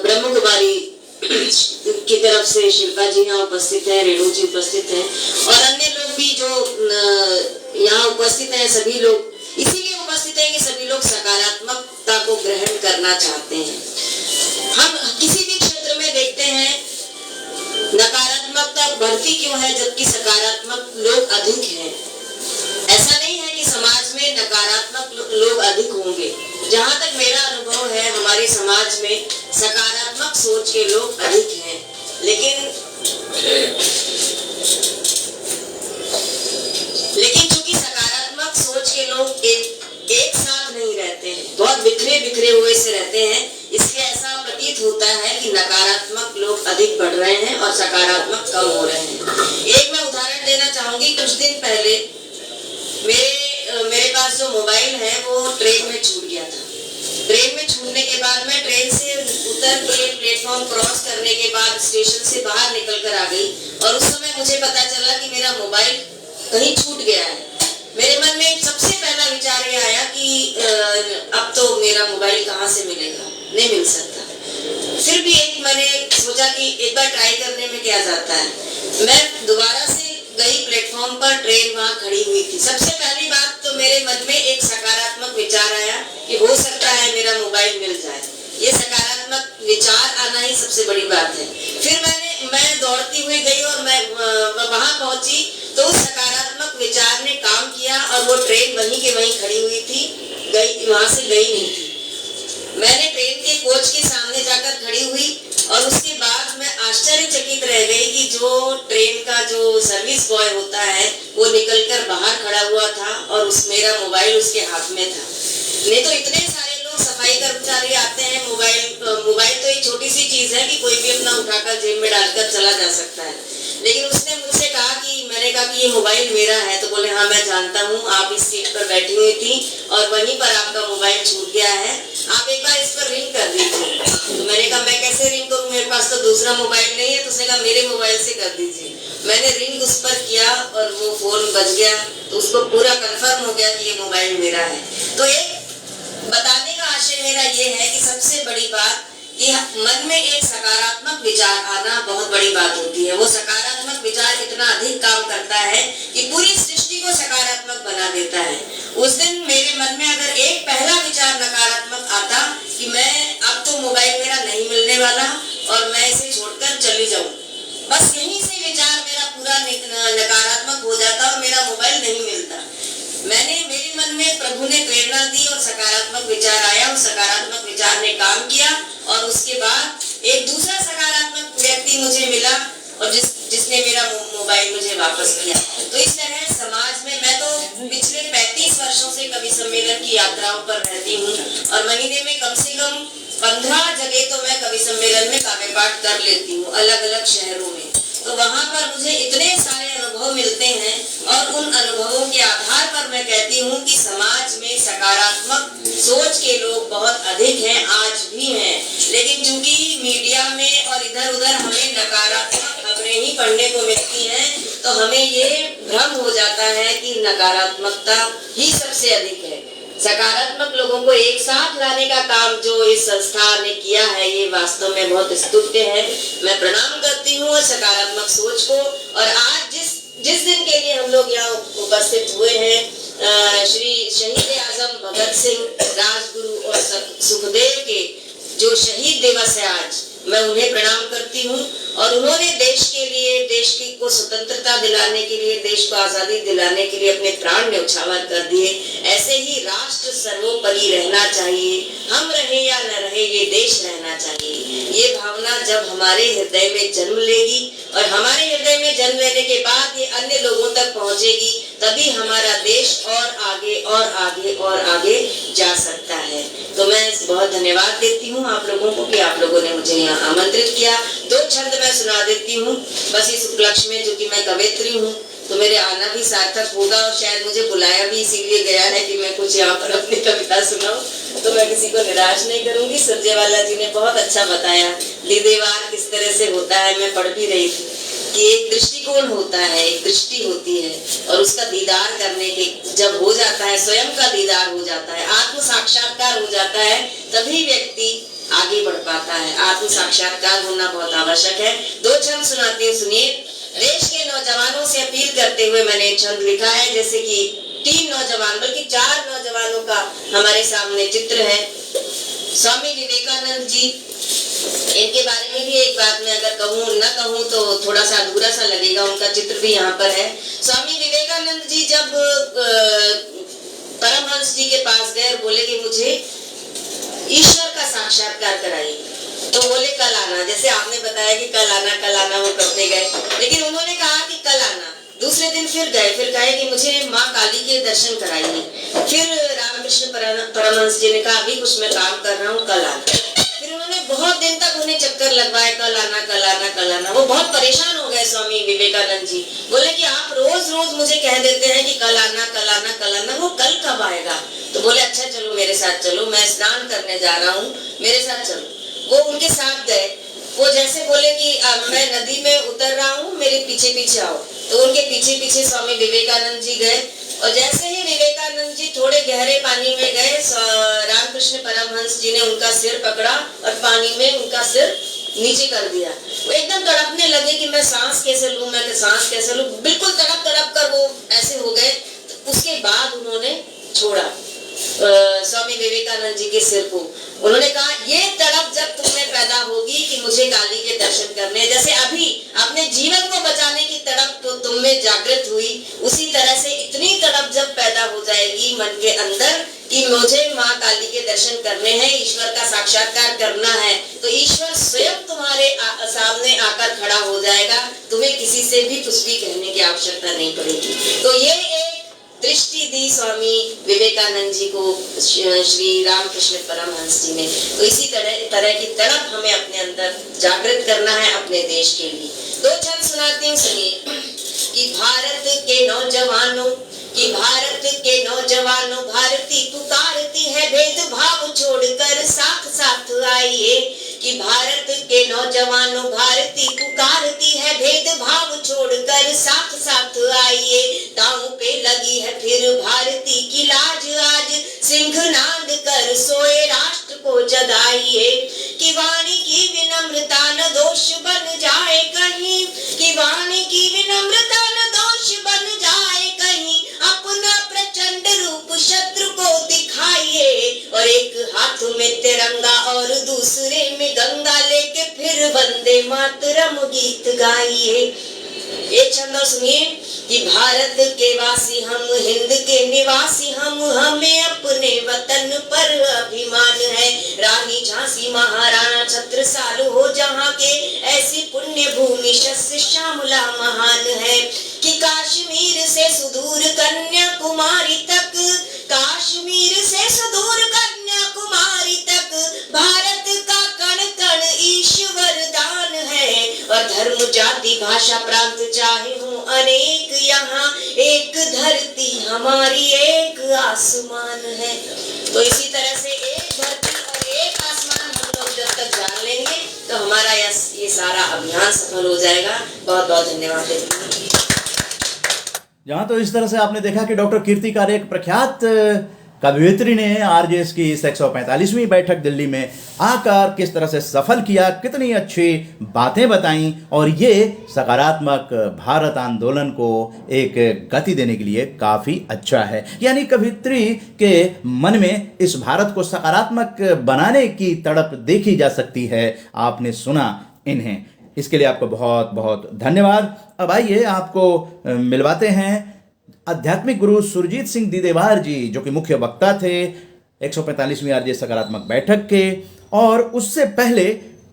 ब्रह्म कुमारी की तरफ से शिल्पा जी यहाँ उपस्थित हैं, रेणु जी उपस्थित हैं और अन्य लोग भी जो यहाँ उपस्थित हैं। सभी लोग इसीलिए उपस्थित हैं कि सभी लोग सकारात्मकता को ग्रहण करना चाहते हैं। हम किसी भी क्षेत्र में देखते हैं नकारात्मकता बढ़ती क्यों है जबकि सकारात्मक लोग अधिक हैं। ऐसा नहीं है कि समाज में नकारात्मक लोग अधिक होंगे। जहाँ तक मेरा अनुभव है हमारे समाज में सकारात्मक सोच के लोग अधिक हैं, लेकिन चूंकि सकारात्मक सोच के लोग एक साथ नहीं रहते हैं, बहुत बिखरे बिखरे हुए से रहते हैं, इसलिए ऐसा प्रतीत होता है कि नकारात्मक लोग अधिक बढ़ रहे हैं और सकारात्मक कम हो रहे हैं। एक मैं उदाहरण देना चाहूंगी। कुछ दिन पहले मेरे पास जो मोबाइल है वो ट्रेन में छूट गया था। ट्रेन में छूटने के बाद मैं ट्रेन से उतर के प्लेटफॉर्म क्रॉस करने के बाद स्टेशन से बाहर निकल कर आ गई और उस समय मुझे पता चला कि मेरा मोबाइल कहीं छूट गया है। मेरे मन में सबसे पहला विचार ये आया कि अब तो मेरा मोबाइल कहाँ से मिलेगा, नहीं मिल सकता। फिर भी मैंने सोचा कि एक बार ट्राई करने में क्या जाता है। मैं दोबारा से गई प्लेटफॉर्म पर, ट्रेन वहाँ खड़ी हुई थी। सबसे पहली बात तो मेरे मन में एक सकारात्मक विचार आया कि हो सकता है मेरा मोबाइल मिल जाए। ये सकारात्मक विचार आना ही सबसे बड़ी बात है। फिर मैं दौड़ती हुई गई और मैं वहां पहुंची तो उस सकारात्मक विचार ने काम किया और वो ट्रेन वहीं के वहीं खड़ी हुई थी, वहां से गई नहीं थी। मैंने ट्रेन के कोच के सामने जाकर खड़ी हुई और उसके बाद मैं आश्चर्यचकित रह गई कि जो ट्रेन का जो सर्विस बॉय होता है वो निकलकर बाहर खड़ा हुआ था और मेरा मोबाइल उसके हाथ में था। नहीं तो इतने सारे लोग सफाई कर्मचारी आते हैं, मोबाइल तो एक छोटी सी चीज है कि कोई भी अपना उठाकर जेब में डालकर चला जा सकता है, लेकिन उसने मुझसे कहा कि मैंने कहा कि ये मोबाइल मेरा है, तो बोले हाँ मैं जानता हूँ, आप इस सीट पर बैठी हुई थी और वहीं पर आपका मोबाइल छूट गया है, आप एक बार इस पर रिंग कर दीजिए। तो मैंने कहा मैं कैसे रिंग करूँ, मेरे पास तो दूसरा मोबाइल नहीं है। तो उसने कहा मेरे मोबाइल से कर दीजिए। मैंने रिंग उस पर किया और वो फोन बज गया, तो उसको पूरा कंफर्म हो गया कि ये मोबाइल मेरा है। तो एक बताने का आशय मेरा ये है कि सबसे बड़ी बात कि मन में एक सकारात्मक विचार आना बहुत बड़ी बात होती है। वो सकारात्मक विचार इतना अधिक काम करता है कि पूरी सृष्टि को सकारात्मक बना देता है। उस दिन मेरे मन में अगर एक पहला विचार नकारात्मक आता कि मैं अब तो मोबाइल मेरा नहीं मिलने वाला और मैं इसे छोड़कर चली जाऊं, बस यहीं से विचार मेरा पूरा नकारात्मक हो जाता और मेरा मोबाइल नहीं मिलता। मेरे मन में प्रभु ने प्रेरणा दी और सकारात्मक विचार आया, उस सकारात्मक विचार ने काम किया और उसके बाद एक दूसरा सकारात्मक व्यक्ति मुझे मिला और जिसने मेरा मोबाइल मुझे वापस किया। तो इस तरह समाज में मैं तो पिछले 35 वर्षों से कवि सम्मेलन की यात्राओं पर रहती हूँ और महीने में कम से कम 15 जगह तो मैं कवि सम्मेलन में काव्य पाठ कर लेती हूँ, अलग अलग शहरों में। तो वहाँ पर मुझे इतने सारे अनुभव मिलते हैं और उन अनुभवों के आधार पर मैं कहती हूँ कि समाज में सकारात्मक सोच के लोग बहुत अधिक हैं, आज भी हैं। लेकिन चूंकि मीडिया में और इधर उधर हमें नकारात्मक खबरें ही पढ़ने को मिलती हैं, तो हमें ये भ्रम हो जाता है कि नकारात्मकता ही सबसे अधिक है। सकारात्मक लोगों को एक साथ लाने का काम जो इस संस्था ने किया है, ये वास्तव में बहुत स्तुत्य है। मैं प्रणाम करती हूँ सकारात्मक सोच को। और आज जिस दिन के लिए हम लोग यहाँ उपस्थित हुए हैं, श्री शहीद आजम भगत सिंह, राजगुरु और सुखदेव के जो शहीद दिवस है आज, मैं उन्हें प्रणाम करती हूँ। और उन्होंने देश के लिए, को स्वतंत्रता दिलाने के लिए, देश को आजादी दिलाने के लिए अपने प्राण न्यौछावर कर दिए। ऐसे ही राष्ट्र सर्वोपरि रहना चाहिए, हम रहे या न रहे ये देश रहना चाहिए। ये भावना जब हमारे हृदय में जन्म लेगी और हमारे हृदय में जन्म लेने के बाद ये अन्य लोगों तक पहुँचेगी, तभी हमारा देश और आगे और आगे और आगे जा सकता है। तो मैं बहुत धन्यवाद देती हूँ आप लोगों को कि आप लोगों ने मुझे यहाँ आमंत्रित किया। 2 छंद मैं सुना देती हूँ बस इस उपलक्ष्य में, जो कि मैं कवयित्री हूँ। तो मेरे आना भी सार्थक होगा और शायद मुझे बुलाया भी इसीलिए गया है कि मैं कुछ यहाँ पर अपनी कविता सुनाऊं। तो मैं किसी को निराश नहीं करूंगी। सुरजेवाला जी ने बहुत अच्छा बताया दीदेवार किस तरह से होता है। मैं पढ़ भी रही थी कि एक दृष्टिकोण होता है, एक दृष्टि होती है और उसका दीदार करने के जब हो जाता है, स्वयं का दीदार हो जाता है, आत्म साक्षात्कार हो जाता है, तभी व्यक्ति आगे बढ़ पाता है। आत्म साक्षात्कार होना बहुत आवश्यक है। 2 छंद सुनाती हूँ, सुनिए। देश के नौजवानों से अपील करते हुए मैंने एक छंद लिखा है, जैसे कि 3 नौजवान बल्कि 4 नौजवानों का हमारे सामने चित्र है। स्वामी विवेकानंद जी, इनके बारे में भी एक बात मैं अगर कहूँ न कहूँ तो थोड़ा सा अधूरा सा लगेगा। उनका चित्र भी यहाँ पर है। स्वामी विवेकानंद जी जब परमहंस जी के पास गए और बोले कि मुझे ईश्वर का साक्षात्कार कराइए, तो बोले कल आना। जैसे आपने बताया कि कल आना वो करते गए, लेकिन उन्होंने कहा कि कल आना। दूसरे दिन फिर गए, फिर कहे कि मुझे माँ काली के दर्शन कराइए। फिर रामकृष्ण परमहंस जी ने कहा अभी कुछ मैं काम कर रहा हूँ, कल आना। फिर उन्होंने बहुत दिन तक उन्हें चक्कर लगवाए, कल आना कल आना कल आना। वो बहुत परेशान हो गए स्वामी विवेकानंद जी। बोले कि आप रोज रोज मुझे कह देते हैं कि कल आना कल आना कल आना, वो कल कब आएगा? तो बोले अच्छा चलो मेरे साथ चलो, मैं स्नान करने जा रहा हूँ, मेरे साथ चलो। वो उनके साथ गए। वो जैसे बोले कि मैं नदी में उतर रहा हूँ, मेरे पीछे पीछे आओ, तो उनके पीछे पीछे स्वामी विवेकानंद जी गए। और जैसे ही विवेकानंद जी थोड़े गहरे पानी में गए, रामकृष्ण परमहंस जी ने उनका सिर पकड़ा और पानी में उनका सिर नीचे कर दिया। वो एकदम तड़पने लगे कि मैं सांस कैसे लूं, मैं सांस कैसे लूं, बिल्कुल तड़प तड़प कर वो ऐसे हो गए। तो उसके बाद उन्होंने छोड़ा स्वामी विवेकानंद जी के सिर को। उन्होंने कहा ये तड़प जब तुम्हें पैदा होगी कि मुझे काली के दर्शन करने, जैसे अभी अपने जीवन को बचाने की तड़प तो तुम में जागृत हुई, उसी तरह से इतनी तड़प जब पैदा हो जाएगी मन के अंदर कि मुझे माँ काली के दर्शन करने हैं, ईश्वर का साक्षात्कार करना है, तो ईश्वर स्वयं तुम्हारे सामने आकर खड़ा हो जाएगा। तुम्हें किसी से भी कुछ भी कहने की आवश्यकता नहीं पड़ेगी। तो ये एक दृष्टि दी स्वामी विवेकानंद जी को श्री रामकृष्ण परमहंस जी ने। तो इसी तरह की तड़प हमें अपने अंदर जागृत करना है अपने देश के लिए। 2 छंद सुनाती हूँ, सुनिए। कि भारत के नौजवानों भारती पुकारती है, भेदभाव छोड़कर साथ साथ आइए। कि भारत के नौजवानों भारती पुकारती है, भेदभाव छोड़कर साथ साथ आइए। दांव पे लगी है फिर भारती की लाज, आज सिंहनाद कर सोए राष्ट्र को जगाइए। कि वाणी की विनम्रता न दोष बन जाए कहीं, कि वाणी की विनम्रता न दोष बन जाए कहीं। अपना प्रचंड रूप शत्रु को दिखाइए, और एक हाथ में तिरंगा और दूसरे में गंगा लेके फिर वंदे मातरम गीत गाइए। एक छंद और सुनिए। कि भारत के वासी हम, हिंद के निवासी हम, हमें अपने वतन पर अभिमान है। रानी झांसी महाराणा छत्रसाल हो जहाँ के, ऐसी पुण्य भूमि शस्य श्यामला महान है। कि कश्मीर से सुदूर कन्याकुमारी तक, कश्मीर से सुदूर कन्याकुमारी तक, भारत का कण कण ईश्वर दान है। और धर्म जाति भाषा प्रांत चाहे हो अनेक, यहाँ एक धरती हमारी एक आसमान है। तो इसी तरह से एक धरती और एक आसमान हम लोग जब तक जान लेंगे तो हमारा ये सारा अभियान सफल हो जाएगा। बहुत बहुत धन्यवाद। जहाँ तो इस तरह से आपने देखा कि डॉक्टर कीर्तिकार, एक प्रख्यात कवयित्री ने आरजेएस की इस 145वीं बैठक दिल्ली में आकर किस तरह से सफल किया, कितनी अच्छी बातें बताईं, और ये सकारात्मक भारत आंदोलन को एक गति देने के लिए काफ़ी अच्छा है। यानी कवयित्री के मन में इस भारत को सकारात्मक बनाने की तड़प देखी जा सकती है। आपने सुना इन्हें, इसके लिए आपको बहुत बहुत धन्यवाद। अब आइए आपको मिलवाते हैं आध्यात्मिक गुरु सुरजीत सिंह दीदेवार जी, जो कि मुख्य वक्ता थे 145वीं आरजेएस सकारात्मक बैठक के। और उससे पहले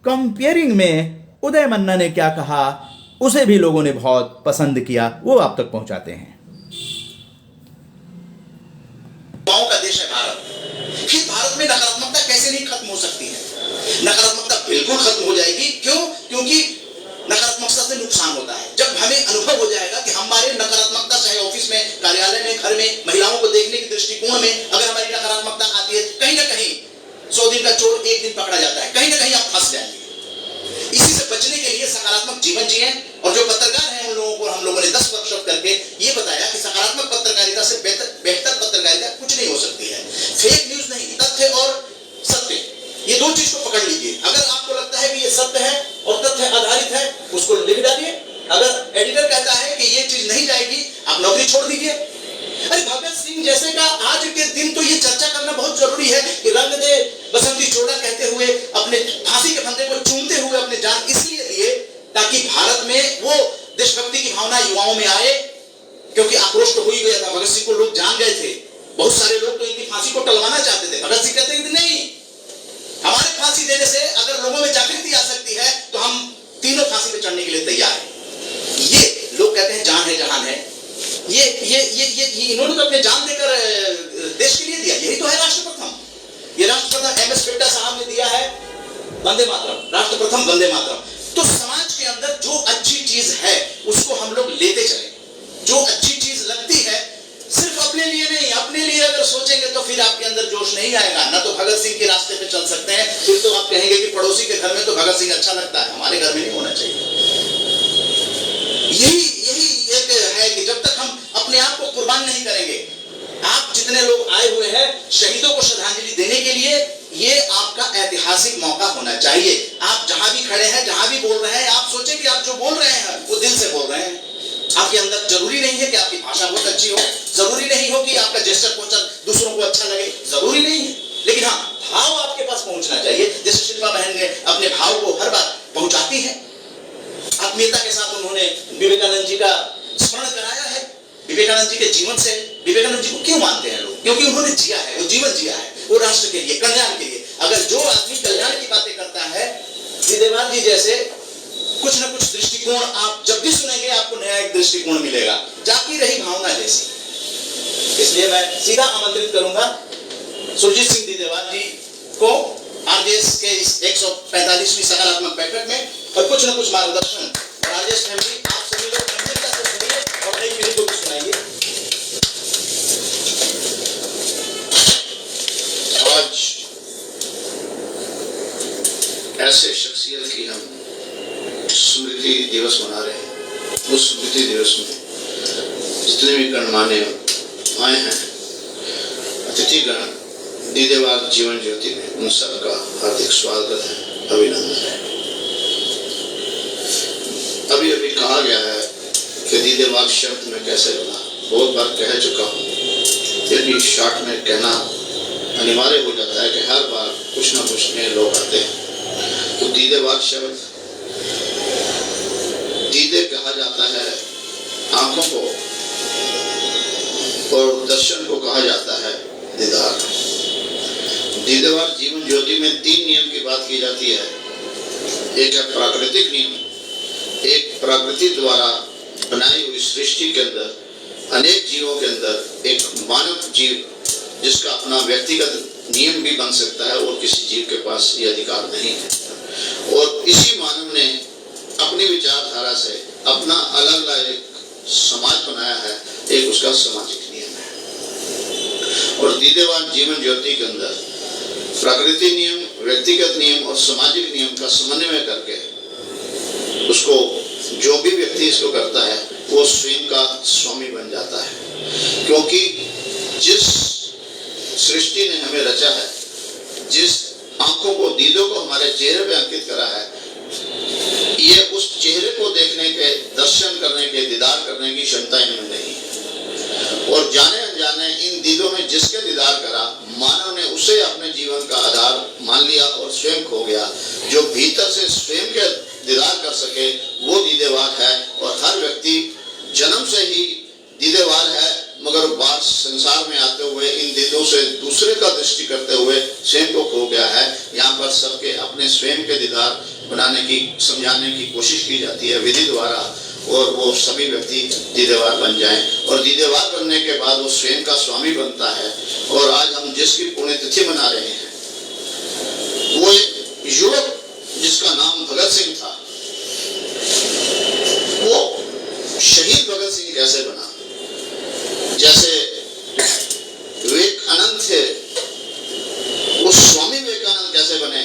कंपेयरिंग में उदय मन्ना ने क्या कहा, उसे भी लोगों ने बहुत पसंद किया, वो आप तक पहुंचाते हैं। युवाओं का देश है भारत। फिर भारत में नकारात्मकता कैसे नहीं खत्म हो सकती है? नकारात्मकता बिल्कुल खत्म हो जाएगी। क्यों? क्योंकि नकारात्मकता से नुकसान होता है। जब हमें अनुभव हो जाएगा कि हमारे नकारात्मक एक दिन पकड़ा जाता है, कहीं ना कहीं आप फंस जाएंगे। इसी से बचने के लिए सकारात्मक जीवन जिए। और जो पत्रकार हैं उन लोगों को हम लोगों ने 10 वर्कशॉप करके ये बताया कि सकारात्मक पत्रकारिता से बेहतर पत्रकारिता कुछ नहीं हो सकती है। फेक न्यूज नहीं, तथ्य और सत्य, ये दो चीज को पकड़ लीजिए। अगर आपको लगता है कि ये सत्य है और तथ्य आधारित है, उसको लिख डालिए। अगर एडिटर कहता है कि ये चीज नहीं जाएगी, आप नौकरी छोड़ दीजिए। अरे भगत सिंह जैसे का आज के दिन तो ये चर्चा करना बहुत जरूरी है कि रंग दे बसंती चोला कहते हुए अपने फांसी के फंदे को चूमते हुए अपने जान इसलिए दिए ताकि भारत में वो देशभक्ति की भावना युवाओं में आए, क्योंकि आक्रोश तो हो ही गया था। भगत सिंह को लोग जान गए थे, बहुत सारे लोग तो इनकी फांसी को टलवाना चाहते थे। भगत सिंह कहते हैं नहीं, हमारे फांसी देने से अगर लोगों में जागृति आ सकती है तो हम तीनों फांसी पे चढ़ने के लिए तैयार हैं। ये लोग कहते हैं जान है जहान है, ये इन्होंने तो अपने जान देकर देश के लिए दिया। यही तो है राष्ट्र प्रथम। ये राष्ट्र प्रथम एम एस पिट्टा साहब ने दिया है, वंदे मातरम, राष्ट्र प्रथम वंदे मातरम। तो समाज के अंदर जो अच्छी चीज है उसको हम लोग लेते चले। जो अच्छी चीज लगती है सिर्फ अपने लिए नहीं, अपने लिए अगर सोचेंगे तो फिर आपके अंदर जोश नहीं आएगा। ना तो भगत सिंह के रास्ते पे चल सकते हैं, फिर तो आप कहेंगे कि पड़ोसी के घर में तो भगत सिंह अच्छा लगता है, हमारे घर में नहीं होना चाहिए। यही एक है कि जब तक हम अपने आप को कुर्बान नहीं करेंगे, आप जितने लोग आए हुए हैं शहीदों को श्रद्धांजलि देने के लिए, ये आपका ऐतिहासिक मौका होना चाहिए। आप जहां भी खड़े हैं, जहां भी बोल रहे हैं, आप सोचें कि आप जो बोल रहे हैं वो दिल से बोल रहे हैं। आपके अंदर जरूरी नहीं है कि आपकी भाषा बहुत अच्छी हो, जरूरी नहीं हो कि आपका जेस्चर पोस्चर दूसरों को अच्छा लगे, जरूरी नहीं है, लेकिन हाँ भाव आपके पास पहुंचना चाहिए। जैसे शिल्पा बहन ने अपने भाव को हर बार पहुंचाती है, आत्मीयता के साथ उन्होंने विवेकानंद जी का स्मरण कराया है। विवेकानंद जी के जीवन से, विवेकानंद जी को क्यों मानते हैं लोग? क्योंकि उन्होंने जिया है, वो जीवन जिया है, वो राष्ट्र के लिए, कल्याण के लिए। अगर जो आदमी कल्याण की बातें करता है, दीदेवार जी जैसे कुछ ना कुछ दृष्टिकोण आप जब भी सुनेंगे आपको नया एक दृष्टिकोण मिलेगा, जाती रही भावना जैसी। इसलिए मैं सीधा आमंत्रित करूंगा सुरजीत सिंह दीदेवार जी को आरजेएस के इस 145वीं सकारात्मक बैठक में, और कुछ न कुछ मार्गदर्शन। और आरजेएस फैमिली, आप सभी लोग गंभीरता से सुनिए और नई पीढ़ी को भी सुनाइए। आज ऐसे शख्सियत की हम स्मृति दिवस मना रहे हैं। उस स्मृति दिवस में जितने भी गणमान्य आए हैं, अतिथिगण, दीदेवार जीवन ज्योति में, उन सबका हार्दिक स्वागत है, अभिनंदन है। अभी अभी कहा गया है कि दीदेवार शब्द में कैसे बना, बहुत बार कह चुका हूँ, फिर भी शॉर्ट में कहना अनिवार्य हो जाता है कि हर बार कुछ ना कुछ नए लोग आते हैं। तो दीदेवार शब्द, दीदे कहा जाता है आंखों को, और दर्शन को कहा जाता है दीदार। दीदेवार जीवन ज्योति में 3 नियम की बात की जाती है। एक है प्राकृतिक नियम, एक प्रकृति द्वारा बनाई हुई सृष्टि के अंदर अनेक जीवों के अंदर एक मानव जीव जिसका अपना व्यक्तिगत नियम भी बन सकता है, और किसी जीव के पास ये अधिकार नहीं है। और इसी मानव ने अपनी विचारधारा से अपना अलग अलग एक समाज बनाया है, एक उसका सामाजिक नियम है। और दीदेवार जीवन ज्योति के अंदर प्रकृति नियम, व्यक्तिगत नियम और सामाजिक नियम का समन्वय करके उसको जो भी व्यक्ति इसको करता है वो स्वयं का स्वामी बन जाता है। क्योंकि जिस सृष्टि ने हमें रचा है, जिस आंखों को, दीदों को हमारे चेहरे पे अंकित करा है, ये उस चेहरे को देखने के, दर्शन करने के, दीदार करने की क्षमता इनमें नहीं है। और जाने अनजाने इन दीदों में जिसके दीदार करा, मानव ने उसे अपने जीवन का आधार मान लिया और स्वयं खो गया। जो भीतर से स्वयं के दीदार कर सके वो दीदेवार है। और हर व्यक्ति जन्म से ही दीदेवार है, मगर बात संसार में आते हुए इन दीदों से दूसरे का दृष्टि करते हुए स्वयं को खो गया है। यहाँ पर सबके अपने स्वयं के दीदार बनाने की, समझाने की कोशिश की जाती है विधि द्वारा, और वो सभी व्यक्ति दीदेवार बन जाएं। और दीदेवार बनने के बाद वो स्वयं का स्वामी बनता है। और आज हम जिसकी पुण्यतिथि मना रहे हैं, वो एक युवक जिसका नाम भगत सिंह था, वो शहीद भगत सिंह कैसे बना। जैसे विवेकानंद थे, वो स्वामी विवेकानंद कैसे बने,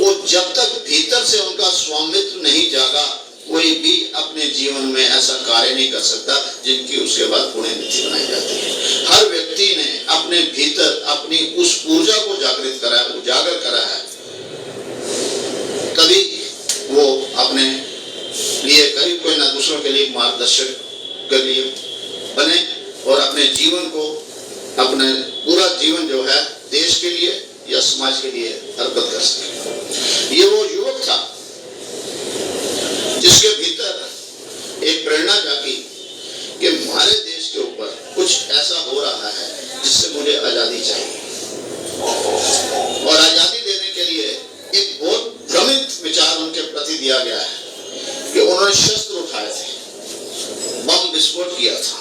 वो जब तक भीतर से उनका स्वामित्व नहीं जागा, कोई भी अपने जीवन में ऐसा कार्य नहीं कर सकता जिनकी उसके बाद पुण्यतिथि बनाई जाती है। हर व्यक्ति ने अपने भीतर अपनी उस ऊर्जा को जागृत करा है, उजागर करा है, तभी वो अपने लिए करीब कोई ना दूसरों के लिए मार्गदर्शक के लिए बने और अपने जीवन को, अपने पूरा जीवन जो है देश के लिए या समाज के लिए अर्पित कर सके। ये वो युवक था जिसके भीतर एक प्रेरणा जागी कि हमारे देश के ऊपर कुछ ऐसा हो रहा है जिससे मुझे आजादी चाहिए, और आजादी देने के लिए एक बहुत भ्रमित विचार उनके प्रति दिया गया है कि उन्होंने शस्त्र उठाए थे, बम विस्फोट किया था।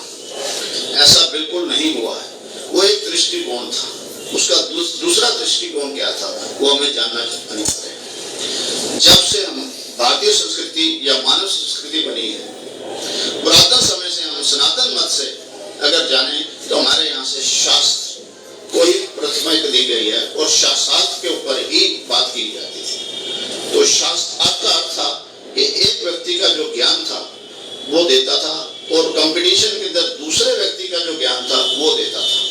ऐसा बिल्कुल नहीं हुआ है। वो एक दृष्टिकोण था। उसका दूसरा दृष्टिकोण क्या था वो हमें जानना नहीं पड़ेगा। जब से हम भारतीय संस्कृति या मानव संस्कृति बनी है, पुरातन समय से हम सनातन मत से अगर जाने तो हमारे यहाँ से शास्त्र को ही प्राथमिकता दी गई है और शास्त्र के ऊपर ही बात की जाती थी। तो शास्त्र का अर्थ था कि एक व्यक्ति का जो ज्ञान था वो देता था और कंपटीशन के अंदर दूसरे व्यक्ति का जो ज्ञान था वो देता था,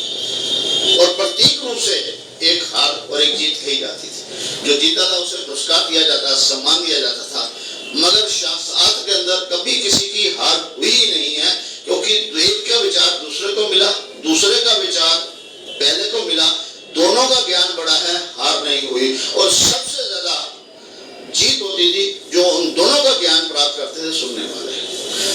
और प्रतीक रूप से एक हार और एक जीत कही जाती थी। जो जीता था उसे पुरस्कार दिया जाता, सम्मान दिया जाता था। मगर शास्त्रार्थ के अंदर कभी किसी की हार हुई ही नहीं है, क्योंकि एक का विचार दूसरे को मिला, दूसरे का विचार पहले को मिला, दोनों का ज्ञान बड़ा है, हार नहीं हुई। और सबसे ज्यादा जीत होती थी जो उन दोनों का ज्ञान प्राप्त करते थे, सुनने वाले।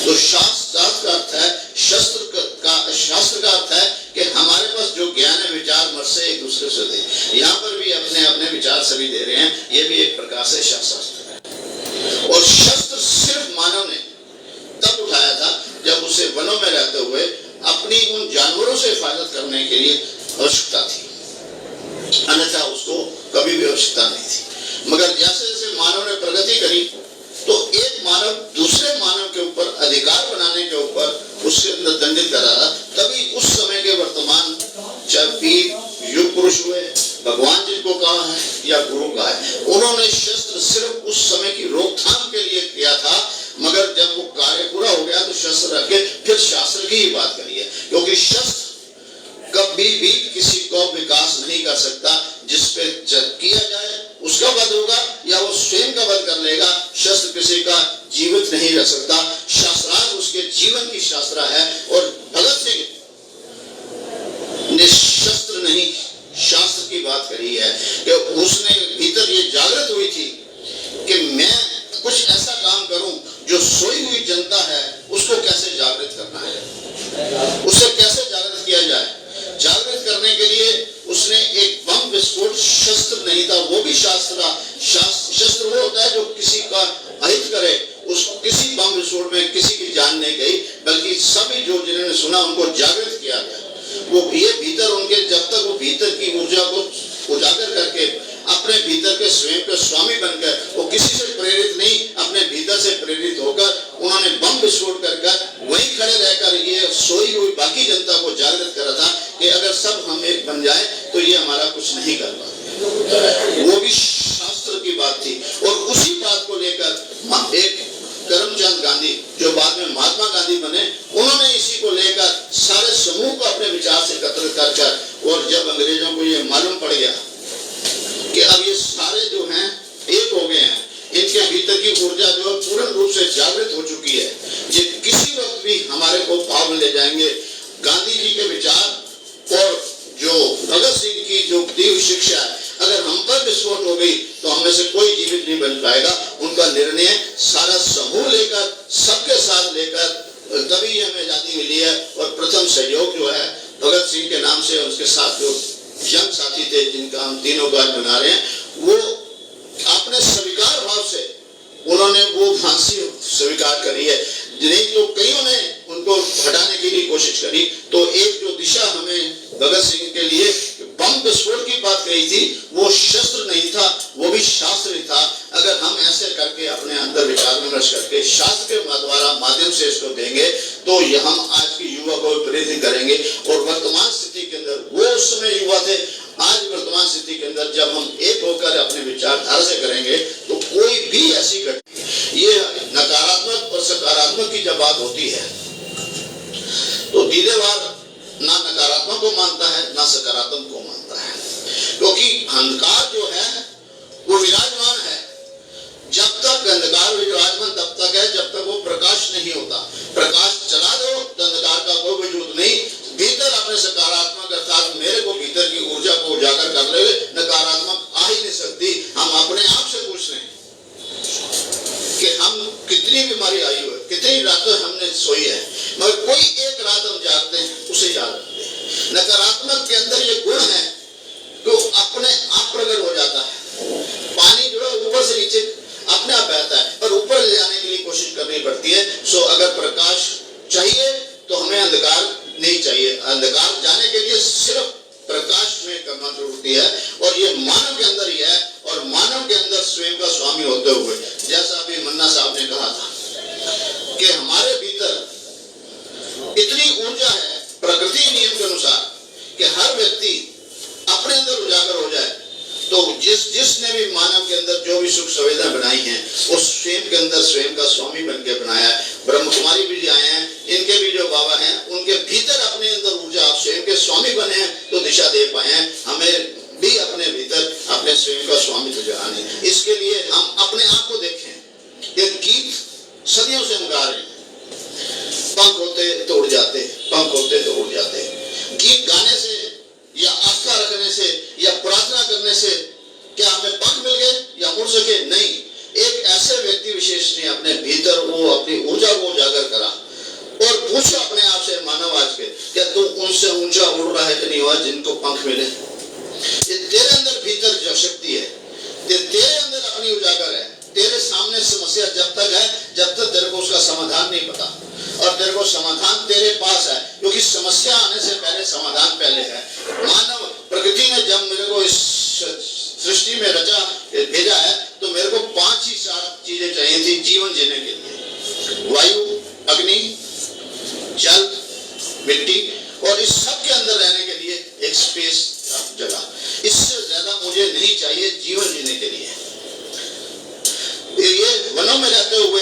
तो शास्त्रार्थ का अर्थ है शास्त्र का अर्थ है कि हमारे पास जो ज्ञान है विचार मत से एक दूसरे से दे। यहाँ पर भी अपने अपने विचार सभी दे रहे हैं, ये भी एक प्रकार से शास्त्र है। और शस्त्र सिर्फ मानव ने तब उठाया था जब उसे वनों में रहते हुए अपनी उन जानवरों से हिफाजत करने के लिए आवश्यकता थी, अन्यथा उसको कभी भी आवश्यकता नहीं थी। मगर जैसे जैसे मानव ने प्रगति करी तो एक मानव दूसरे मानव के ऊपर अधिकार बनाने के ऊपर उसके अंदर दंडित कर रहा। तभी उस समय के वर्तमान चाहे वीर युग पुरुष हुए, भगवान जिनको कहा है या गुरु कहा है, उन्होंने शस्त्र सिर्फ उस समय की रोकथाम के लिए किया था। मगर जब वो कार्य पूरा हो गया तो शस्त्र रख के फिर शास्त्र की ही बात करिए, क्योंकि शस्त्र कभी भी किसी को विकास नहीं कर सकता। जिसपे किया जाए उसका वध होगा या वो स्वयं का वध कर लेगा। शस्त्र किसी का जीवित नहीं रह सकता। शास्त्रार्थ उसके जीवन की शास्त्र है। और भगत सिंह ने शस्त्र नहीं शास्त्र की बात करी है कि उसने भीतर ये जागृत हुई थी कि मैं कुछ ऐसा काम करूं जो सोई हुई जनता है उसको कैसे जागृत करना है, उसे कैसे जागृत किया जाए। जागृत करने के लिए उसने एक बम विस्फोट शस्त्र नहीं था, वो भी शस्त्र वो होता है जो किसी का अहित करे। उस किसी बम विस्फोट में किसी की जान नहीं गई, बल्कि सभी जो जिन्होंने सुना उनको जागृत किया गया। वो ये भीतर उनके जब तक वो भीतर की ऊर्जा को उजागर करके अपने भीतर के स्वयं के स्वामी बनकर, वो किसी से प्रेरित नहीं, अपने भीतर से प्रेरित होकर उन्होंने बम विस्फोट कर वहीं खड़े रहकर ये सोई हुई बाकी जनता को जागृत करा था कि अगर सब हम एक बन जाए तो ये हमारा कुछ नहीं कर पाते। वो भी शास्त्र की बात थी। और उसी बात को लेकर एक करमचंद गांधी जो बाद में महात्मा गांधी बने, उन्होंने इसी को लेकर सारे समूह को अपने विचार से एकत्रित कर, और जब अंग्रेजों को ये मालूम पड़ गया कि अब ये सारे जो हैं एक हो गए हैं, इनके भीतर की ऊर्जा जो पूर्ण रूप से जागृत हो चुकी है, ये किसी वक्त भी हमारे को पाव में ले जाएंगे। गांधी जी के विचार और जो भगत सिंह की जो दी हुई शिक्षा है, अगर हम पर विस्फोट हो गई तो हम में से कोई जीवित नहीं बन पाएगा। उनका निर्णय सारा समूह लेकर, सबके साथ लेकर तभी हमें आजादी मिली है। और प्रथम सहयोग जो है भगत सिंह के नाम से, उसके साथ जो यंग साथी थे जिनका हम तीनों गाज बना रहे हैं, वो अपने स्वीकार भाव से उन्होंने वो फांसी स्वीकार करी है। नहीं तो कईयों ने उनको हटाने की कोशिश करी। तो एक जो दिशा हमें भगत सिंह के लिए बम विस्फोट की बात कही थी, वो शस्त्र नहीं था, वो भी शास्त्र ही था। अगर हम ऐसे करके अपने अंदर विचार विमर्श करके शास्त्र के द्वारा माध्यम से इसको देंगे तो ये हम आज की युवा को प्रेरित करेंगे। और वर्तमान स्थिति के अंदर वो उस समय युवा थे, आज वर्तमान स्थिति के अंदर जब हम एक होकर अपने विचारधारा से करेंगे सोई है, मगर कोई एक रात हम जागते हैं, उसे याद रखते हैं। नकारात्मक के अंदर ये गुण है तो अपने आप प्रकट हो जाता है। पानी जो है ऊपर से नीचे अपने आप बहता है, पर ऊपर ले जाने के लिए कोशिश करनी पड़ती है। सो अगर प्रकाश चाहिए तो हमें अंधकार नहीं चाहिए। अंधकार जाने के लिए सिर्फ प्रकाश में करना जरूरी है, और ये मानव के अंदर ही है, और मानव के अंदर स्वयं का स्वामी होते हुए, जैसा अभी मन्ना साहब ने कहा था कि हमारे भीतर इतनी ऊर्जा है प्रकृति नियम के अनुसार कि हर व्यक्ति अपने अंदर उजागर हो जाए। तो जिसने भी मानव के अंदर जो भी सुख सुविधा बनाई है, उस स्वयं के अंदर स्वयं का स्वामी बन के बनाया है। ब्रह्म कुमारी भी जो आए हैं, इनके भी जो बाबा हैं, उनके भीतर अपने अंदर ऊर्जा, आप स्वयं के स्वामी बने हैं तो दिशा दे पाए हैं। हमें भी अपने भीतर अपने स्वयं का स्वामी तो जगाने, इसके लिए हम अपने आप को देखें। ये गीत सदियों से हम गा रहे हैं, पंख होते तो उड़ जाते, पंख होते तो उड़ जाते। गीत गाने से या आस्था रखने से या प्रार्थना करने से क्या हमें पंख मिल गए या उड़ सके? नहीं। एक ऐसे व्यक्ति विशेष ने अपने भीतर वो अपनी ऊर्जा को उजागर करा, और पूछो अपने आप से, मानव आज के, क्या तू उनसे ऊंचा उड़ रहा है कि नहीं हुआ जिनको पंख मिले? ये तेरे अंदर भीतर जो शक्ति है, ये तेरे अंदर अपनी उजागर है। तेरे सामने समस्या जब तक है, जब तक तेरे को उसका समाधान नहीं पता, और तेरे को समाधान तेरे पास है, क्योंकि समस्या आने से पहले समाधान पहले है। मानव प्रकृति ने जब मेरे को इस सृष्टि में रचा भेजा है, तो मेरे को 5 ही 7 चीजें चाहिए थी जीवन जीने के लिए: वायु, अग्नि, जल, मिट्टी, और इस सब के अंदर रहने के लिए एक स्पेस, जगह। इससे ज्यादा मुझे नहीं चाहिए जीवन जीने के लिए। ये वनों में रहते हुए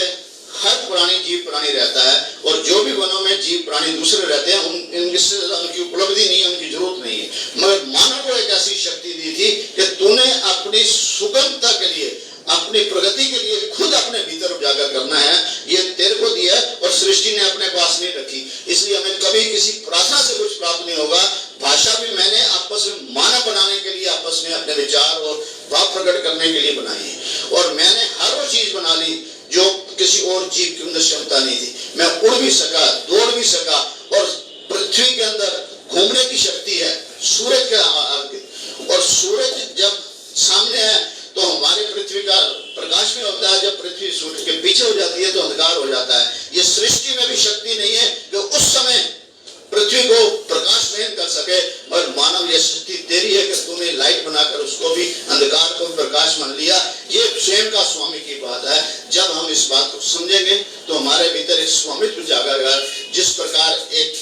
हर प्राणी, जीव प्राणी रहता है, और जो भी वनों में जीव प्राणी दूसरे रहते हैं, इससे ज्यादा उनकी उपलब्धि नहीं है, उनकी जरूरत नहीं है। मगर मानव को एक ऐसी शक्ति दी थी कि तूने अपनी सुगमता के लिए, अपनी प्रगति के लिए खुद अपने भीतर उजागर करना है। ये तेरे को दिया, और सृष्टि ने अपने पास नहीं रखी, इसलिए हमें कभी किसी प्रार्थना से कुछ प्राप्त नहीं होगा। भाषा भी मैंने आपस में मानव बनाने के लिए, आपस में अपने विचार और भाव प्रकट करने के लिए बनाई है, और मैंने हर वो चीज बना ली जो किसी और जीव के अंदर क्षमता नहीं थी। मैं उड़ भी सका, दौड़ भी सका, और पृथ्वी के अंदर घूमने की शक्ति है सूरज के, और सूरज जब सामने है तो हमारे पृथ्वी का प्रकाश में होता है, जब पृथ्वी सूरज के पीछे हो जाती है तो अंधकार हो जाता है। ये सृष्टि में भी शक्ति नहीं है कि उस समय पृथ्वी को प्रकाशमान कर सके, और मानव ये शक्ति तेरी है कि तूने लाइट बनाकर उसको भी, अंधकार को प्रकाश मान लिया। ये स्वयं का स्वामी की बात है। जब हम इस बात को समझेंगे तो हमारे भीतर एक स्वामित्व जागेगा। जिस प्रकार एक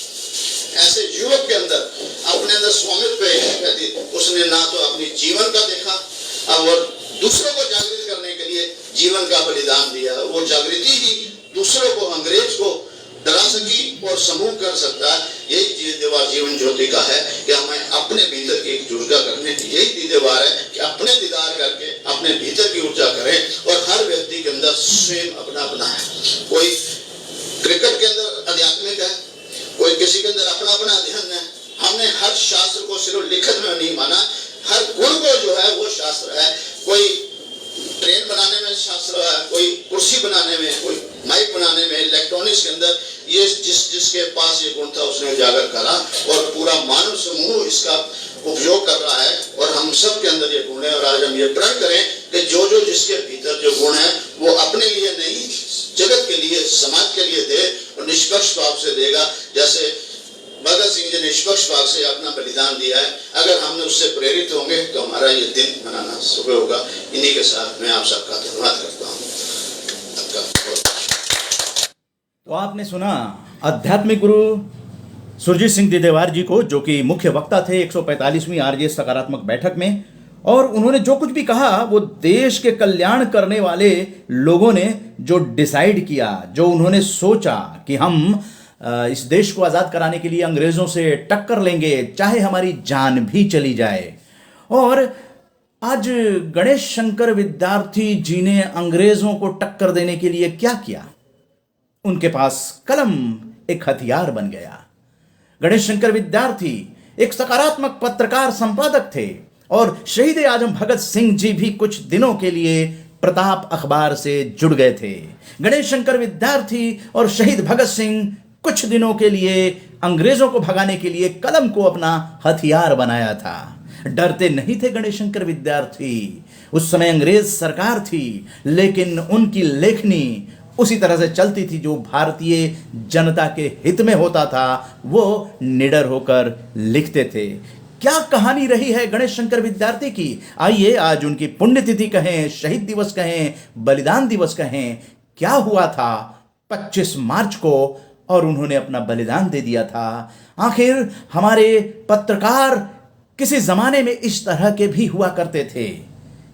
ऐसे युवक के अंदर अपने अंदर स्वामित्व है, उसने ना तो अपनी जीवन का देखा, और दूसरों को जागृत करने के लिए जीवन का बलिदान दिया। वो जागृति ही दूसरों को, अंग्रेज को डरा सकी और समूह कर सकता है। यही दीदेवार जीवन ज्योति का है कि हमें अपने भीतर की एक ऊर्जा करने की, यही दीदेवार है कि अपने दीदार करके अपने भीतर की ऊर्जा करें, और हर व्यक्ति के अंदर स्वयं अपना अपना है। कोई क्रिकेट के अंदर आध्यात्मिक है, कोई किसी के अंदर अपना अपना अध्ययन है। हमने हर शास्त्र को सिर्फ लिखत में नहीं माना, हर गुण को जो है वो शास्त्र है। कोई ट्रेन बनाने में शास्त्र है, कोई कुर्सी बनाने में, कोई माइक बनाने में, इलेक्ट्रॉनिक्स के अंदर, ये जिसके पास ये गुण था उसने उजागर करा, और पूरा मानव समूह इसका उपयोग कर रहा है, और हम सब के अंदर ये गुण है। और आज हम ये प्रण करें कि जो जो जिसके भीतर जो गुण है वो अपने लिए नहीं, जगत के लिए, समाज के लिए दे, और निष्पक्ष भाव से देगा। जैसे भगत सिंह जी ने निष्पक्ष भाव से अपना बलिदान दिया है, अगर हमने उससे प्रेरित होंगे तो हमारा ये दिन मनाना सुबह होगा। इन्हीं के साथ मैं आप सबका धन्यवाद करता हूँ। तो आपने सुना आध्यात्मिक गुरु सुरजीत सिंह दीदेवार जी को, जो कि मुख्य वक्ता थे 145वीं आरजे सकारात्मक बैठक में, और उन्होंने जो कुछ भी कहा वो देश के कल्याण करने वाले लोगों ने जो डिसाइड किया, जो उन्होंने सोचा कि हम इस देश को आज़ाद कराने के लिए अंग्रेज़ों से टक्कर लेंगे, चाहे हमारी जान भी चली जाए। और आज गणेश शंकर विद्यार्थी जी ने अंग्रेज़ों को टक्कर देने के लिए क्या किया? उनके पास कलम एक हथियार बन गया। गणेश शंकर विद्यार्थी एक सकारात्मक पत्रकार संपादक थे, और शहीद आजम भगत सिंह जी भी कुछ दिनों के लिए प्रताप अखबार से जुड़ गए थे। गणेश शंकर विद्यार्थी और शहीद भगत सिंह कुछ दिनों के लिए अंग्रेजों को भगाने के लिए कलम को अपना हथियार बनाया था। डरते नहीं थे गणेश शंकर विद्यार्थी। उस समय अंग्रेज सरकार थी, लेकिन उनकी लेखनी उसी तरह से चलती थी जो भारतीय जनता के हित में होता था, वो निडर होकर लिखते थे। क्या कहानी रही है गणेश शंकर विद्यार्थी की? आइए आज उनकी पुण्यतिथि कहें, शहीद दिवस कहें, बलिदान दिवस कहें, क्या हुआ था 25 मार्च को और उन्होंने अपना बलिदान दे दिया था। आखिर हमारे पत्रकार किसी जमाने में इस तरह के भी हुआ करते थे,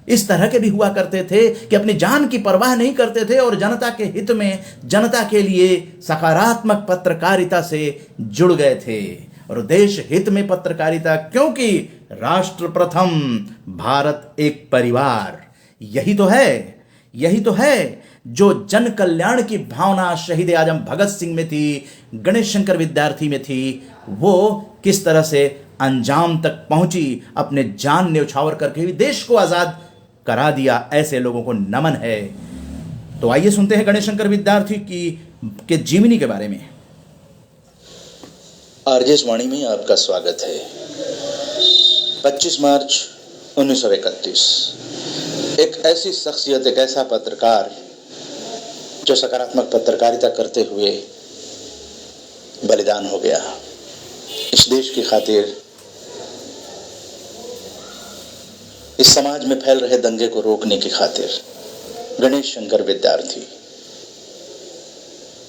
इस तरह के भी हुआ करते थे कि अपनी जान की परवाह नहीं करते थे और जनता के हित में, जनता के लिए सकारात्मक पत्रकारिता से जुड़ गए थे। और देश हित में पत्रकारिता, क्योंकि राष्ट्र प्रथम, भारत एक परिवार, यही तो है जो जन कल्याण की भावना शहीद आजम भगत सिंह में थी, गणेश शंकर विद्यार्थी में थी। वो किस तरह से अंजाम तक पहुंची, अपने जान न्यौछावर करके भी देश को आजाद करा दिया। ऐसे लोगों को नमन है। तो आइए सुनते हैं गणेश शंकर विद्यार्थी के जीवनी के बारे में। आरजेएस वाणी में आपका स्वागत है। 25 मार्च 1931 एक ऐसी शख्सियत, एक ऐसा पत्रकार जो सकारात्मक पत्रकारिता करते हुए बलिदान हो गया इस देश की खातिर, इस समाज में फैल रहे दंगे को रोकने की खातिर। गणेश शंकर विद्यार्थी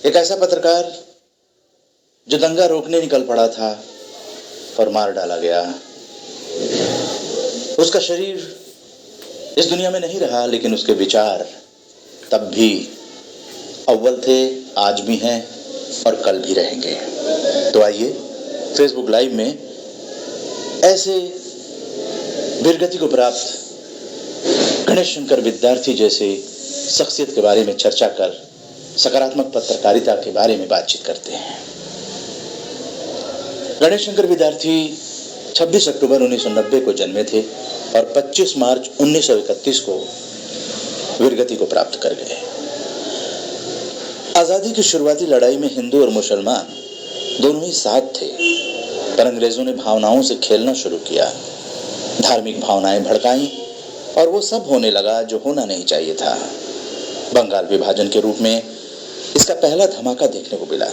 एक ऐसा पत्रकार जो दंगा रोकने निकल पड़ा था और मार डाला गया। उसका शरीर इस दुनिया में नहीं रहा, लेकिन उसके विचार तब भी अव्वल थे, आज भी हैं और कल भी रहेंगे। तो आइए फेसबुक लाइव में ऐसे वीरगति को प्राप्त गणेश शंकर विद्यार्थी जैसे शख्सियत के बारे में चर्चा कर सकारात्मक पत्रकारिता के बारे में बातचीत करते हैं। गणेश शंकर विद्यार्थी 26 अक्टूबर 1990 को जन्मे थे और 25 मार्च 1931 को वीरगति को प्राप्त कर गए। आजादी की शुरुआती लड़ाई में हिंदू और मुसलमान दोनों ही साथ थे, पर अंग्रेजों ने भावनाओं से खेलना शुरू किया, धार्मिक भावनाएं भड़काईं और वो सब होने लगा जो होना नहीं चाहिए था। बंगाल विभाजन के रूप में इसका पहला धमाका देखने को मिला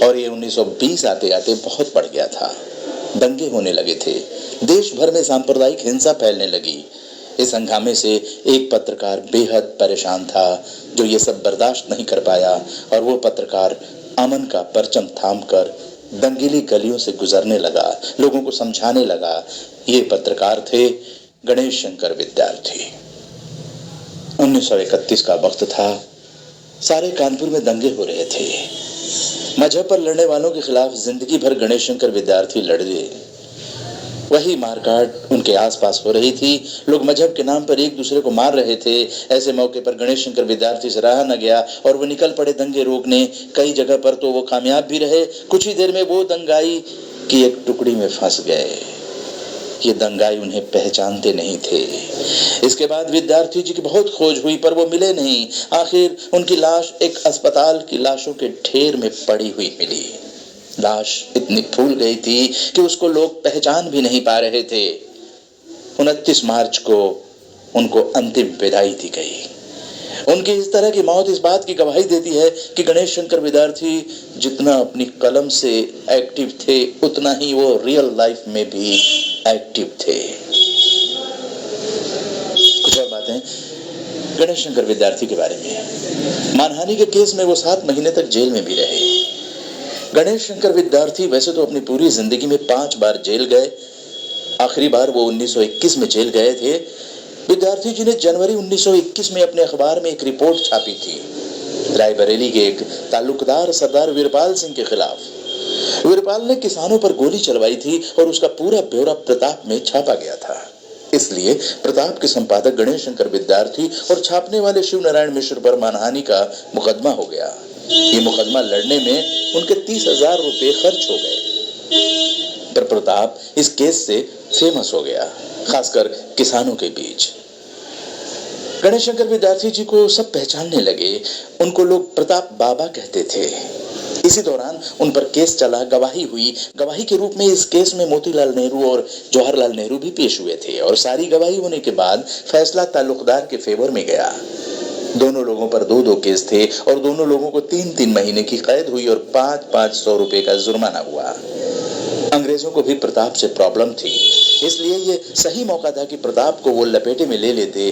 और ये 1920 आते आते बहुत बढ़ गया था। दंगे होने लगे थे, देश भर में सांप्रदायिक हिंसा फैलने लगी। इस हंगामे से एक पत्रकार बेहद परेशान था जो ये सब बर्दाश्त नहीं कर पाया और वो पत्रकार अमन का परचम थामकर दंगीली गलियों से गुजरने लगा, लोगों को समझाने लगा। ये पत्रकार थे गणेश शंकर विद्यार्थी। 1931 का वक्त था, सारे कानपुर में दंगे हो रहे थे। मजहब पर लड़ने वालों के खिलाफ जिंदगी भर गणेश शंकर विद्यार्थी लड़े, वही मारकाट उनके आसपास हो रही थी। लोग मजहब के नाम पर एक दूसरे को मार रहे थे। ऐसे मौके पर गणेश शंकर विद्यार्थी से रहा न गया और वो निकल पड़े दंगे रोकने। कई जगह पर तो वो कामयाब भी रहे। कुछ ही देर में वो दंगाई की एक टुकड़ी में फंस गए। ये दंगाई उन्हें पहचानते नहीं थे। इसके बाद विद्यार्थी जी की बहुत खोज हुई पर वो मिले नहीं। आखिर उनकी लाश एक अस्पताल की लाशों के ढेर में पड़ी हुई मिली। लाश इतनी फूल गई थी कि उसको लोग पहचान भी नहीं पा रहे थे। 29 मार्च को उनको अंतिम विदाई दी गई। उनकी इस तरह की मौत इस बात की गवाही देती है कि गणेश शंकर विद्यार्थी जितना अपनी कलम से एक्टिव थे उतना ही वो रियल लाइफ में भी एक्टिव थे। कुछ और बातें गणेश शंकर विद्यार्थी के बारे में। मानहानि के केस में वो 7 महीने तक जेल में भी रहे। गणेश शंकर विद्यार्थी वैसे तो अपनी पूरी जिंदगी में 5 बार जेल गए। आखिरी बार वो 1921 में जेल गए थे। विद्यार्थी जी ने जनवरी 1921 में अपने अखबार में एक रिपोर्ट छापी थी रायबरेली के एक ताल्लुकदार सरदार वीरपाल सिंह के खिलाफ। वीरपाल ने किसानों पर गोली चलवाई थी और उसका पूरा ब्यौरा प्रताप में छापा गया था। इसलिए प्रताप के संपादक गणेश शंकर विद्यार्थी और छापने वाले शिव नारायण मिश्र पर मानहानि का मुकदमा हो गया। ये मुकदमा लड़ने में उनके 30,000 रुपए खर्च हो गए। पर प्रताप इस केस से फेमस हो गया, खासकर किसानों के बीच। गणेश शंकर विद्यार्थी जी को सब पहचानने लगे। उनको लोग प्रताप बाबा कहते थे। इसी दौरान उन पर केस चला, गवाही हुई। गवाही के रूप में इस केस में मोतीलाल नेहरू और जवाहरलाल नेहरू भी पेश हुए थे और सारी गवाही होने के बाद फैसला ताल्लुकदार के फेवर में गया। दोनों लोगों पर 2-2 केस थे और दोनों लोगों को 3-3 महीने की कैद हुई और 500 रुपए का जुर्माना हुआ। अंग्रेजों को भी प्रताप से प्रॉब्लम थी, इसलिए ये सही मौका था कि प्रताप को वो लपेटे में ले लेते,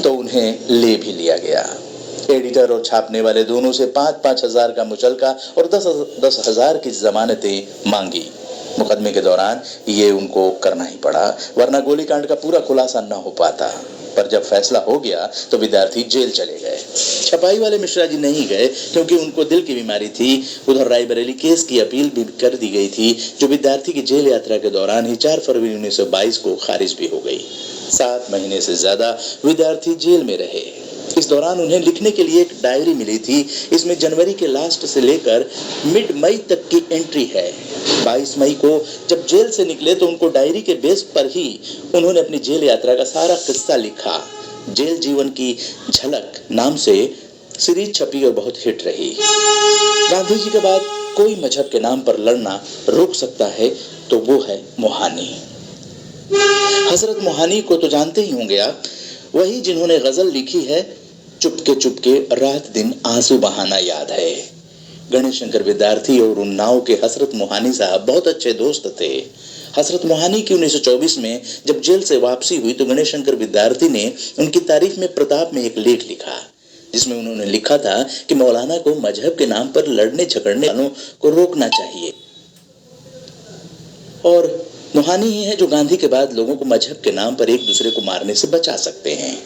तो उन्हें ले भी लिया गया। एडिटर और छापने वाले दोनों से 5-5 हजार का मुचलका और 10 हजार की जमानतें मांगी। मुकदमे के दौरान ये उनको करना ही पड़ा, वरना गोलीकांड का पूरा खुलासा न हो पाता। पर जब फैसला हो गया तो विद्यार्थी जेल चले गए। छपाई वाले मिश्रा जी नहीं गए क्योंकि उनको दिल की बीमारी थी। उधर रायबरेली केस की अपील भी कर दी गई थी, जो विद्यार्थी की जेल यात्रा के दौरान ही 4 फरवरी 1922 को खारिज भी हो गई। 7 महीने से ज्यादा विद्यार्थी जेल में रहे। इस दौरान उन्हें लिखने के लिए एक डायरी मिली थी। इसमें जनवरी के लास्ट से लेकर मिड मई तक की एंट्री है। 22 मई को जब जेल से निकले तो उनको डायरी के बेस पर ही उन्होंने अपनी जेल यात्रा का सारा किस्सा लिखा। जेल जीवन की झलक नाम से सीरीज छपी और बहुत हिट रही। गांधी जी के बाद कोई मजहब के नाम पर लड़ना रोक सकता है तो वो है मोहानी। हजरत मोहानी को तो जानते ही होंगे आप, वही जिन्होंने गजल लिखी है, चुपके चुपके रात दिन आंसू बहाना याद है। गणेश शंकर विद्यार्थी और उन्नाव के हजरत मोहानी साहब बहुत अच्छे दोस्त थे। हजरत मोहानी की 1924 में जब जेल से वापसी हुई तो गणेश शंकर विद्यार्थी ने उनकी तारीफ में प्रताप में एक लेख लिखा, जिसमें उन्होंने लिखा था कि मौलाना को मजहब के नाम पर लड़ने झगड़ने वालों को रोकना चाहिए। और मोहानी ही है जो गांधी के बाद लोगों को मजहब के नाम पर एक दूसरे को मारने से बचा सकते हैं।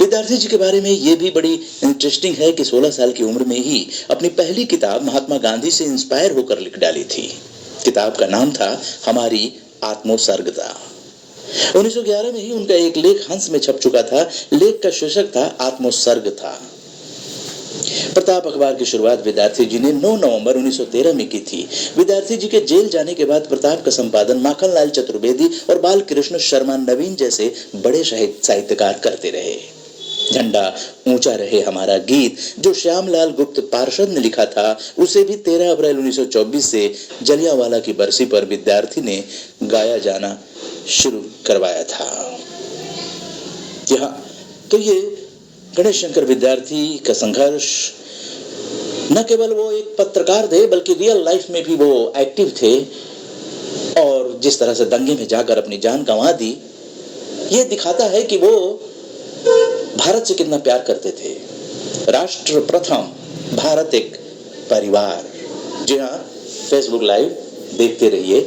विद्यार्थी जी के बारे में यह भी बड़ी इंटरेस्टिंग है कि 16 साल की उम्र में ही अपनी पहली किताब महात्मा गांधी से इंस्पायर होकर लिख डाली थी। किताब का नाम था हमारी आत्मोत्सर्गता। 1911 में ही उनका एक लेख हंस में छप चुका था। लेख का शीर्षक था आत्मोत्सर्गता। प्रताप अखबार की शुरुआत विद्यार्थी जी ने 9 नवंबर 1913 में की थी। विद्यार्थी जी के जेल जाने के बाद प्रताप का संपादन माखनलाल चतुर्वेदी और बाल कृष्ण शर्मा नवीन जैसे बड़े साहित्यकार करते रहे। झंडा ऊंचा रहे हमारा गीत, जो श्यामलाल गुप्त पार्षद ने लिखा था, उसे भी 13 अप्रैल 1924 से जलियांवाला की बरसी पर विद्यार्थी ने गाया जाना शुरू करवाया था। तो ये गणेश शंकर विद्यार्थी का संघर्ष, न केवल वो एक पत्रकार थे बल्कि रियल लाइफ में भी वो एक्टिव थे और जिस तरह से दंगे में जाकर अपनी जान गंवा दी, ये दिखाता है कि वो भारत से कितना प्यार करते थे। राष्ट्र प्रथम, भारत एक परिवार। जी हाँ, फेसबुक लाइव देखते रहिए।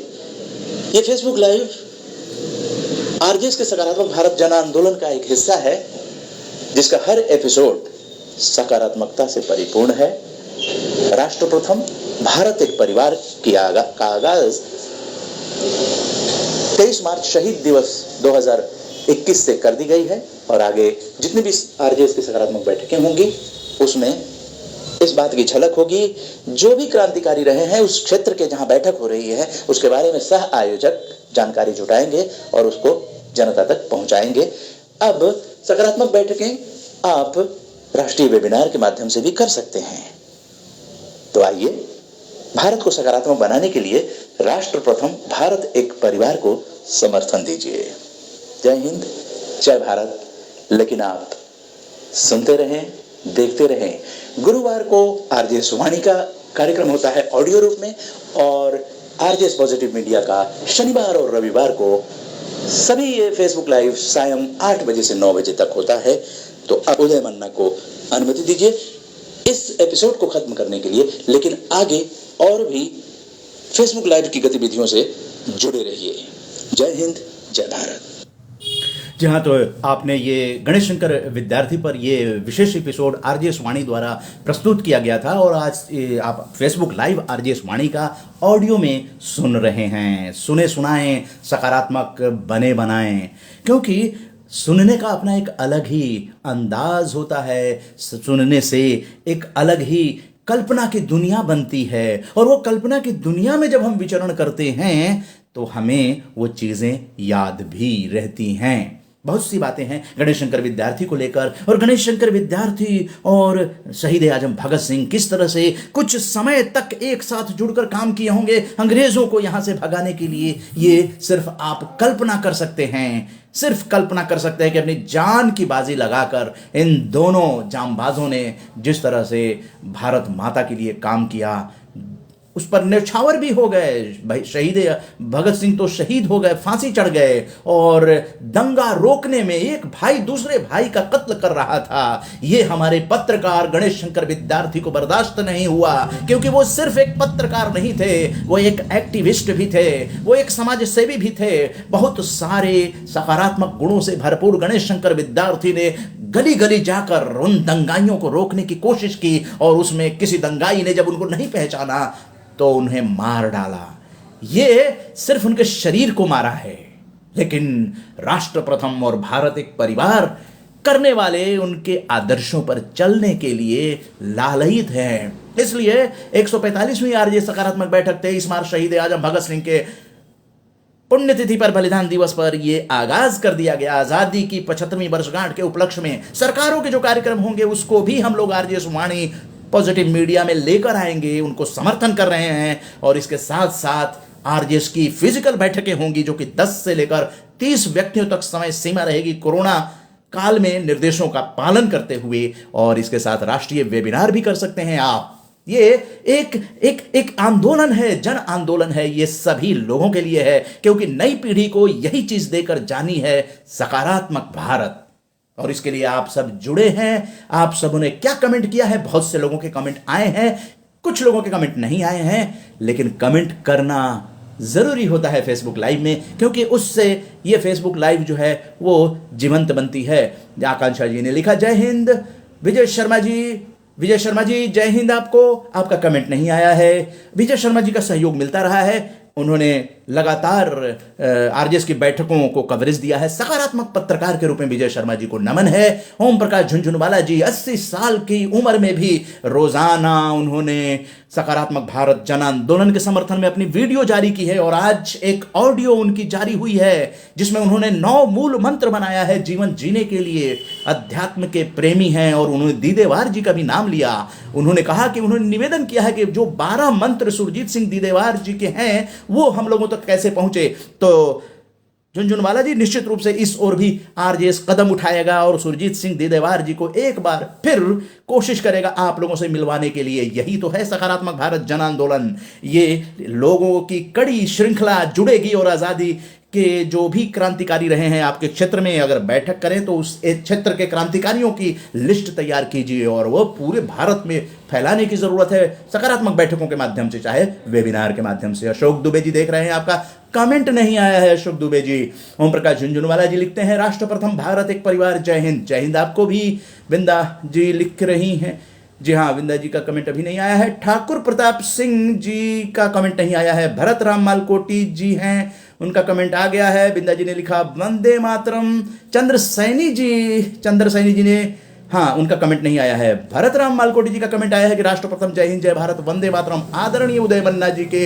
ये फेसबुक लाइव आरजेएस के सकारात्मक भारत जन आंदोलन का एक हिस्सा है, जिसका हर एपिसोड सकारात्मकता से परिपूर्ण है। राष्ट्र प्रथम, भारत एक परिवार का आगाज 23 मार्च शहीद दिवस 2021 से कर दी गई है और आगे जितनी भी आरजेएस की सकारात्मक बैठकें होंगी उसमें इस बात की झलक होगी। जो भी क्रांतिकारी रहे हैं उस क्षेत्र के जहां बैठक हो रही है उसके बारे में सह आयोजक जानकारी जुटाएंगे और उसको जनता तक पहुंचाएंगे। अब सकारात्मक बैठकें आप राष्ट्रीय वेबिनार के माध्यम से भी कर सकते हैं। तो आइए भारत को सकारात्मक बनाने के लिए राष्ट्र प्रथम, भारत एक परिवार को समर्थन दीजिए। जय हिंद, जय भारत। लेकिन आप सुनते रहें, देखते रहें। गुरुवार को आरजेएस वाणी का कार्यक्रम होता है ऑडियो रूप में और आरजेएस पॉजिटिव मीडिया का शनिवार और रविवार को सभी ये फेसबुक लाइव सायं 8 बजे से 9 बजे तक होता है। तो अब उदय मन्ना को अनुमति दीजिए इस एपिसोड को खत्म करने के लिए, लेकिन आगे और भी फेसबुक लाइव की गतिविधियों से जुड़े रहिए। जय हिंद, जय भारत। जी हाँ, तो आपने ये गणेश शंकर विद्यार्थी पर ये विशेष एपिसोड आरजेएस वाणी द्वारा प्रस्तुत किया गया था और आज आप फेसबुक लाइव आरजेएस वाणी का ऑडियो में सुन रहे हैं। सुने सुनाएं, सकारात्मक बने बनाएं, क्योंकि सुनने का अपना एक अलग ही अंदाज होता है। सुनने से एक अलग ही कल्पना की दुनिया बनती है और वो कल्पना की दुनिया में जब हम विचरण करते हैं तो हमें वो चीज़ें याद भी रहती हैं। बहुत सी बातें हैं गणेश शंकर विद्यार्थी को लेकर, और गणेश शंकर विद्यार्थी और शहीद आजम भगत सिंह किस तरह से कुछ समय तक एक साथ जुड़कर काम किए होंगे अंग्रेजों को यहां से भगाने के लिए। ये सिर्फ आप कल्पना कर सकते हैं, सिर्फ कल्पना कर सकते हैं कि अपनी जान की बाजी लगाकर इन दोनों जांबाजों ने जिस तरह से भारत माता के लिए काम किया, उस पर न्यौछावर भी हो गए। भाई शहीद भगत सिंह तो शहीद हो गए, फांसी चढ़ गए, और दंगा रोकने में एक भाई दूसरे भाई का कत्ल कर रहा था। ये हमारे पत्रकार गणेश शंकर विद्यार्थी को बर्दाश्त नहीं हुआ, क्योंकि वो सिर्फ एक पत्रकार नहीं थे, वो एक एक्टिविस्ट भी थे, वो एक समाज सेवी भी थे। बहुत सारे सकारात्मक गुणों से भरपूर गणेश शंकर विद्यार्थी ने गली गली जाकर उन दंगाइयों को रोकने की कोशिश की, और उसमें किसी दंगाई ने जब उनको नहीं पहचाना तो उन्हें मार डाला। ये सिर्फ उनके शरीर को मारा है, लेकिन राष्ट्र प्रथम और भारत एक परिवार करने वाले उनके आदर्शों पर चलने के लिए लालयित हैं। इसलिए 145वीं आरजे सकारात्मक बैठक 23 मार्च शहीद आजम भगत सिंह के पुण्यतिथि पर, बलिदान दिवस पर ये आगाज कर दिया गया। आजादी की 75वीं वर्षगांठ के उपलक्ष्य में सरकारों के जो कार्यक्रम होंगे उसको भी हम लोग आरजे वाणी पॉजिटिव मीडिया में लेकर आएंगे, उनको समर्थन कर रहे हैं। और इसके साथ साथ आरजेएस की फिजिकल बैठकें होंगी जो कि 10 से लेकर 30 व्यक्तियों तक समय सीमा रहेगी कोरोना काल में निर्देशों का पालन करते हुए। और इसके साथ राष्ट्रीय वेबिनार भी कर सकते हैं आप। ये एक आंदोलन है, जन आंदोलन है, ये सभी लोगों के लिए है, क्योंकि नई पीढ़ी को यही चीज देकर जानी है, सकारात्मक भारत। और इसके लिए आप सब जुड़े हैं। आप सबों ने क्या कमेंट किया है? बहुत से लोगों के कमेंट आए हैं, कुछ लोगों के कमेंट नहीं आए हैं, लेकिन कमेंट करना जरूरी होता है फेसबुक लाइव में, क्योंकि उससे ये फेसबुक लाइव जो है वो जीवंत बनती है। आकांक्षा जी ने लिखा जय हिंद। विजय शर्मा जी जय हिंद। आपका कमेंट नहीं आया है। विजय शर्मा जी का सहयोग मिलता रहा है, उन्होंने लगातार आरजेएस की बैठकों को कवरेज दिया है। सकारात्मक पत्रकार के रूप में विजय शर्मा जी को नमन है। ओम प्रकाश झुनझुनवाला जी 80 साल की उम्र में भी रोजाना उन्होंने सकारात्मक भारत जन आंदोलन के समर्थन में अपनी वीडियो जारी की है, और आज एक ऑडियो उनकी जारी हुई है जिसमें उन्होंने 9 मूल मंत्र बनाया है जीवन जीने के लिए। अध्यात्म के प्रेमी हैं और उन्होंने दीदेवार जी का भी नाम लिया। उन्होंने कहा कि उन्होंने निवेदन किया है कि जो 12 मंत्र सुरजीत सिंह दीदेवार जी के हैं वो हम लोगों तक कैसे पहुंचे। तो झुनझुनवाला जी निश्चित रूप से इस ओर भी आरजेएस कदम उठाएगा और सुरजीत सिंह दीदेवार जी को एक बार फिर कोशिश करेगा आप लोगों से मिलवाने के लिए। यही तो है सकारात्मक भारत जन आंदोलन। ये लोगों की कड़ी श्रृंखला जुड़ेगी और आजादी के जो भी क्रांतिकारी रहे हैं आपके क्षेत्र में अगर बैठक करें तो उस क्षेत्र के क्रांतिकारियों की लिस्ट तैयार कीजिए और वो पूरे भारत में फैलाने की जरूरत है सकारात्मक बैठकों के माध्यम से, चाहे वेबिनार के माध्यम से। अशोक दुबे जी देख रहे हैं, आपका कमेंट नहीं आया है अशोक दुबे जी। ओम प्रकाश झुनझुनवाला जी लिखते हैं राष्ट्र प्रथम भारत एक परिवार जय हिंद। जय हिंद आपको भी। बिंदा जी लिख रही हैं, जी हाँ, विंदा जी का कमेंट अभी नहीं आया है। ठाकुर प्रताप सिंह जी का कमेंट नहीं आया है। भरत राम मालकोटी जी हैं, उनका कमेंट आ गया है। बिंदा जी ने लिखा वंदे मातरम। चंद्र सैनी जी ने, हाँ, उनका कमेंट नहीं आया है। भरत राम मालकोटी जी का कमेंट आया है कि राष्ट्र प्रथम जय हिंद जय भारत वंदे मातरम। आदरणीय उदय मन्ना जी के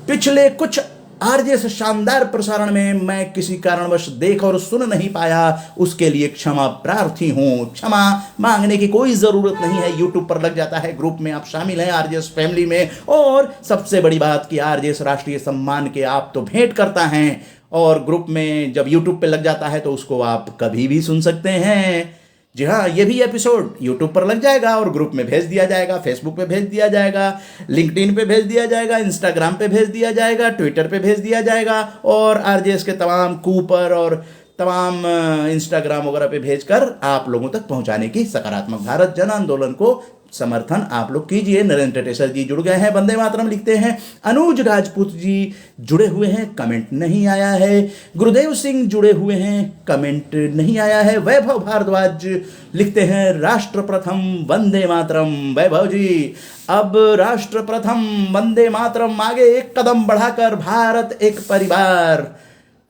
पिछले कुछ आरजेएस शानदार प्रसारण में मैं किसी कारणवश देख और सुन नहीं पाया, उसके लिए क्षमा प्रार्थी हूं। क्षमा मांगने की कोई जरूरत नहीं है, यूट्यूब पर लग जाता है, ग्रुप में आप शामिल हैं आरजेएस फैमिली में। और सबसे बड़ी बात कि आरजेएस राष्ट्रीय सम्मान के आप तो भेंट करता हैं, और ग्रुप में जब यूट्यूब पे लग जाता है तो उसको आप कभी भी सुन सकते हैं। जी हाँ, ये भी एपिसोड यूट्यूब पर लग जाएगा और ग्रुप में भेज दिया जाएगा, फेसबुक पे भेज दिया जाएगा, लिंक्डइन पे भेज दिया जाएगा, इंस्टाग्राम पे भेज दिया जाएगा, ट्विटर पे भेज दिया जाएगा, और आरजेएस के तमाम कूपर और तमाम इंस्टाग्राम वगैरह पे भेजकर आप लोगों तक पहुंचाने की सकारात्मक भारत जन आंदोलन को समर्थन आप लोग कीजिए। नरेंद्र टेटेसर जी जुड़ गए हैं, वंदे मातरम लिखते हैं। अनुज राजपूत जी जुड़े हुए हैं, कमेंट नहीं आया है। गुरुदेव सिंह जुड़े हुए हैं, कमेंट नहीं आया है। वैभव भारद्वाज लिखते हैं राष्ट्र प्रथम वंदे मातरम। वैभव जी, अब राष्ट्र प्रथम वंदे मातरम आगे एक कदम बढ़ाकर भारत एक परिवार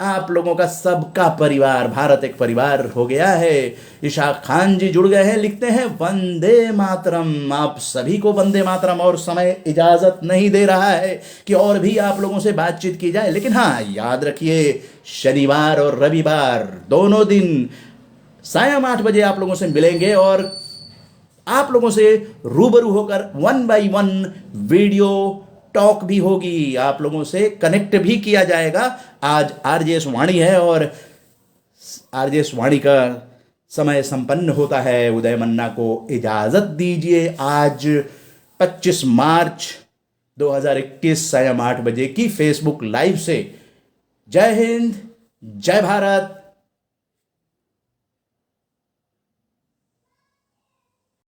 आप लोगों का सबका परिवार, भारत एक परिवार हो गया है। इशाक खान जी जुड़ गए हैं, लिखते हैं वंदे मातरम। आप सभी को वंदे मातरम। और समय इजाजत नहीं दे रहा है कि और भी आप लोगों से बातचीत की जाए, लेकिन हाँ, याद रखिए शनिवार और रविवार दोनों दिन सायं 8 बजे आप लोगों से मिलेंगे और आप लोगों से रूबरू होकर 1 by 1 वीडियो टॉक भी होगी, आप लोगों से कनेक्ट भी किया जाएगा। आज आरजेएस वाणी है और आरजेएस वाणी का समय संपन्न होता है। उदय मन्ना को इजाजत दीजिए। आज 25 मार्च 2021 सायं 8 बजे की फेसबुक लाइव से। जय हिंद, जय भारत,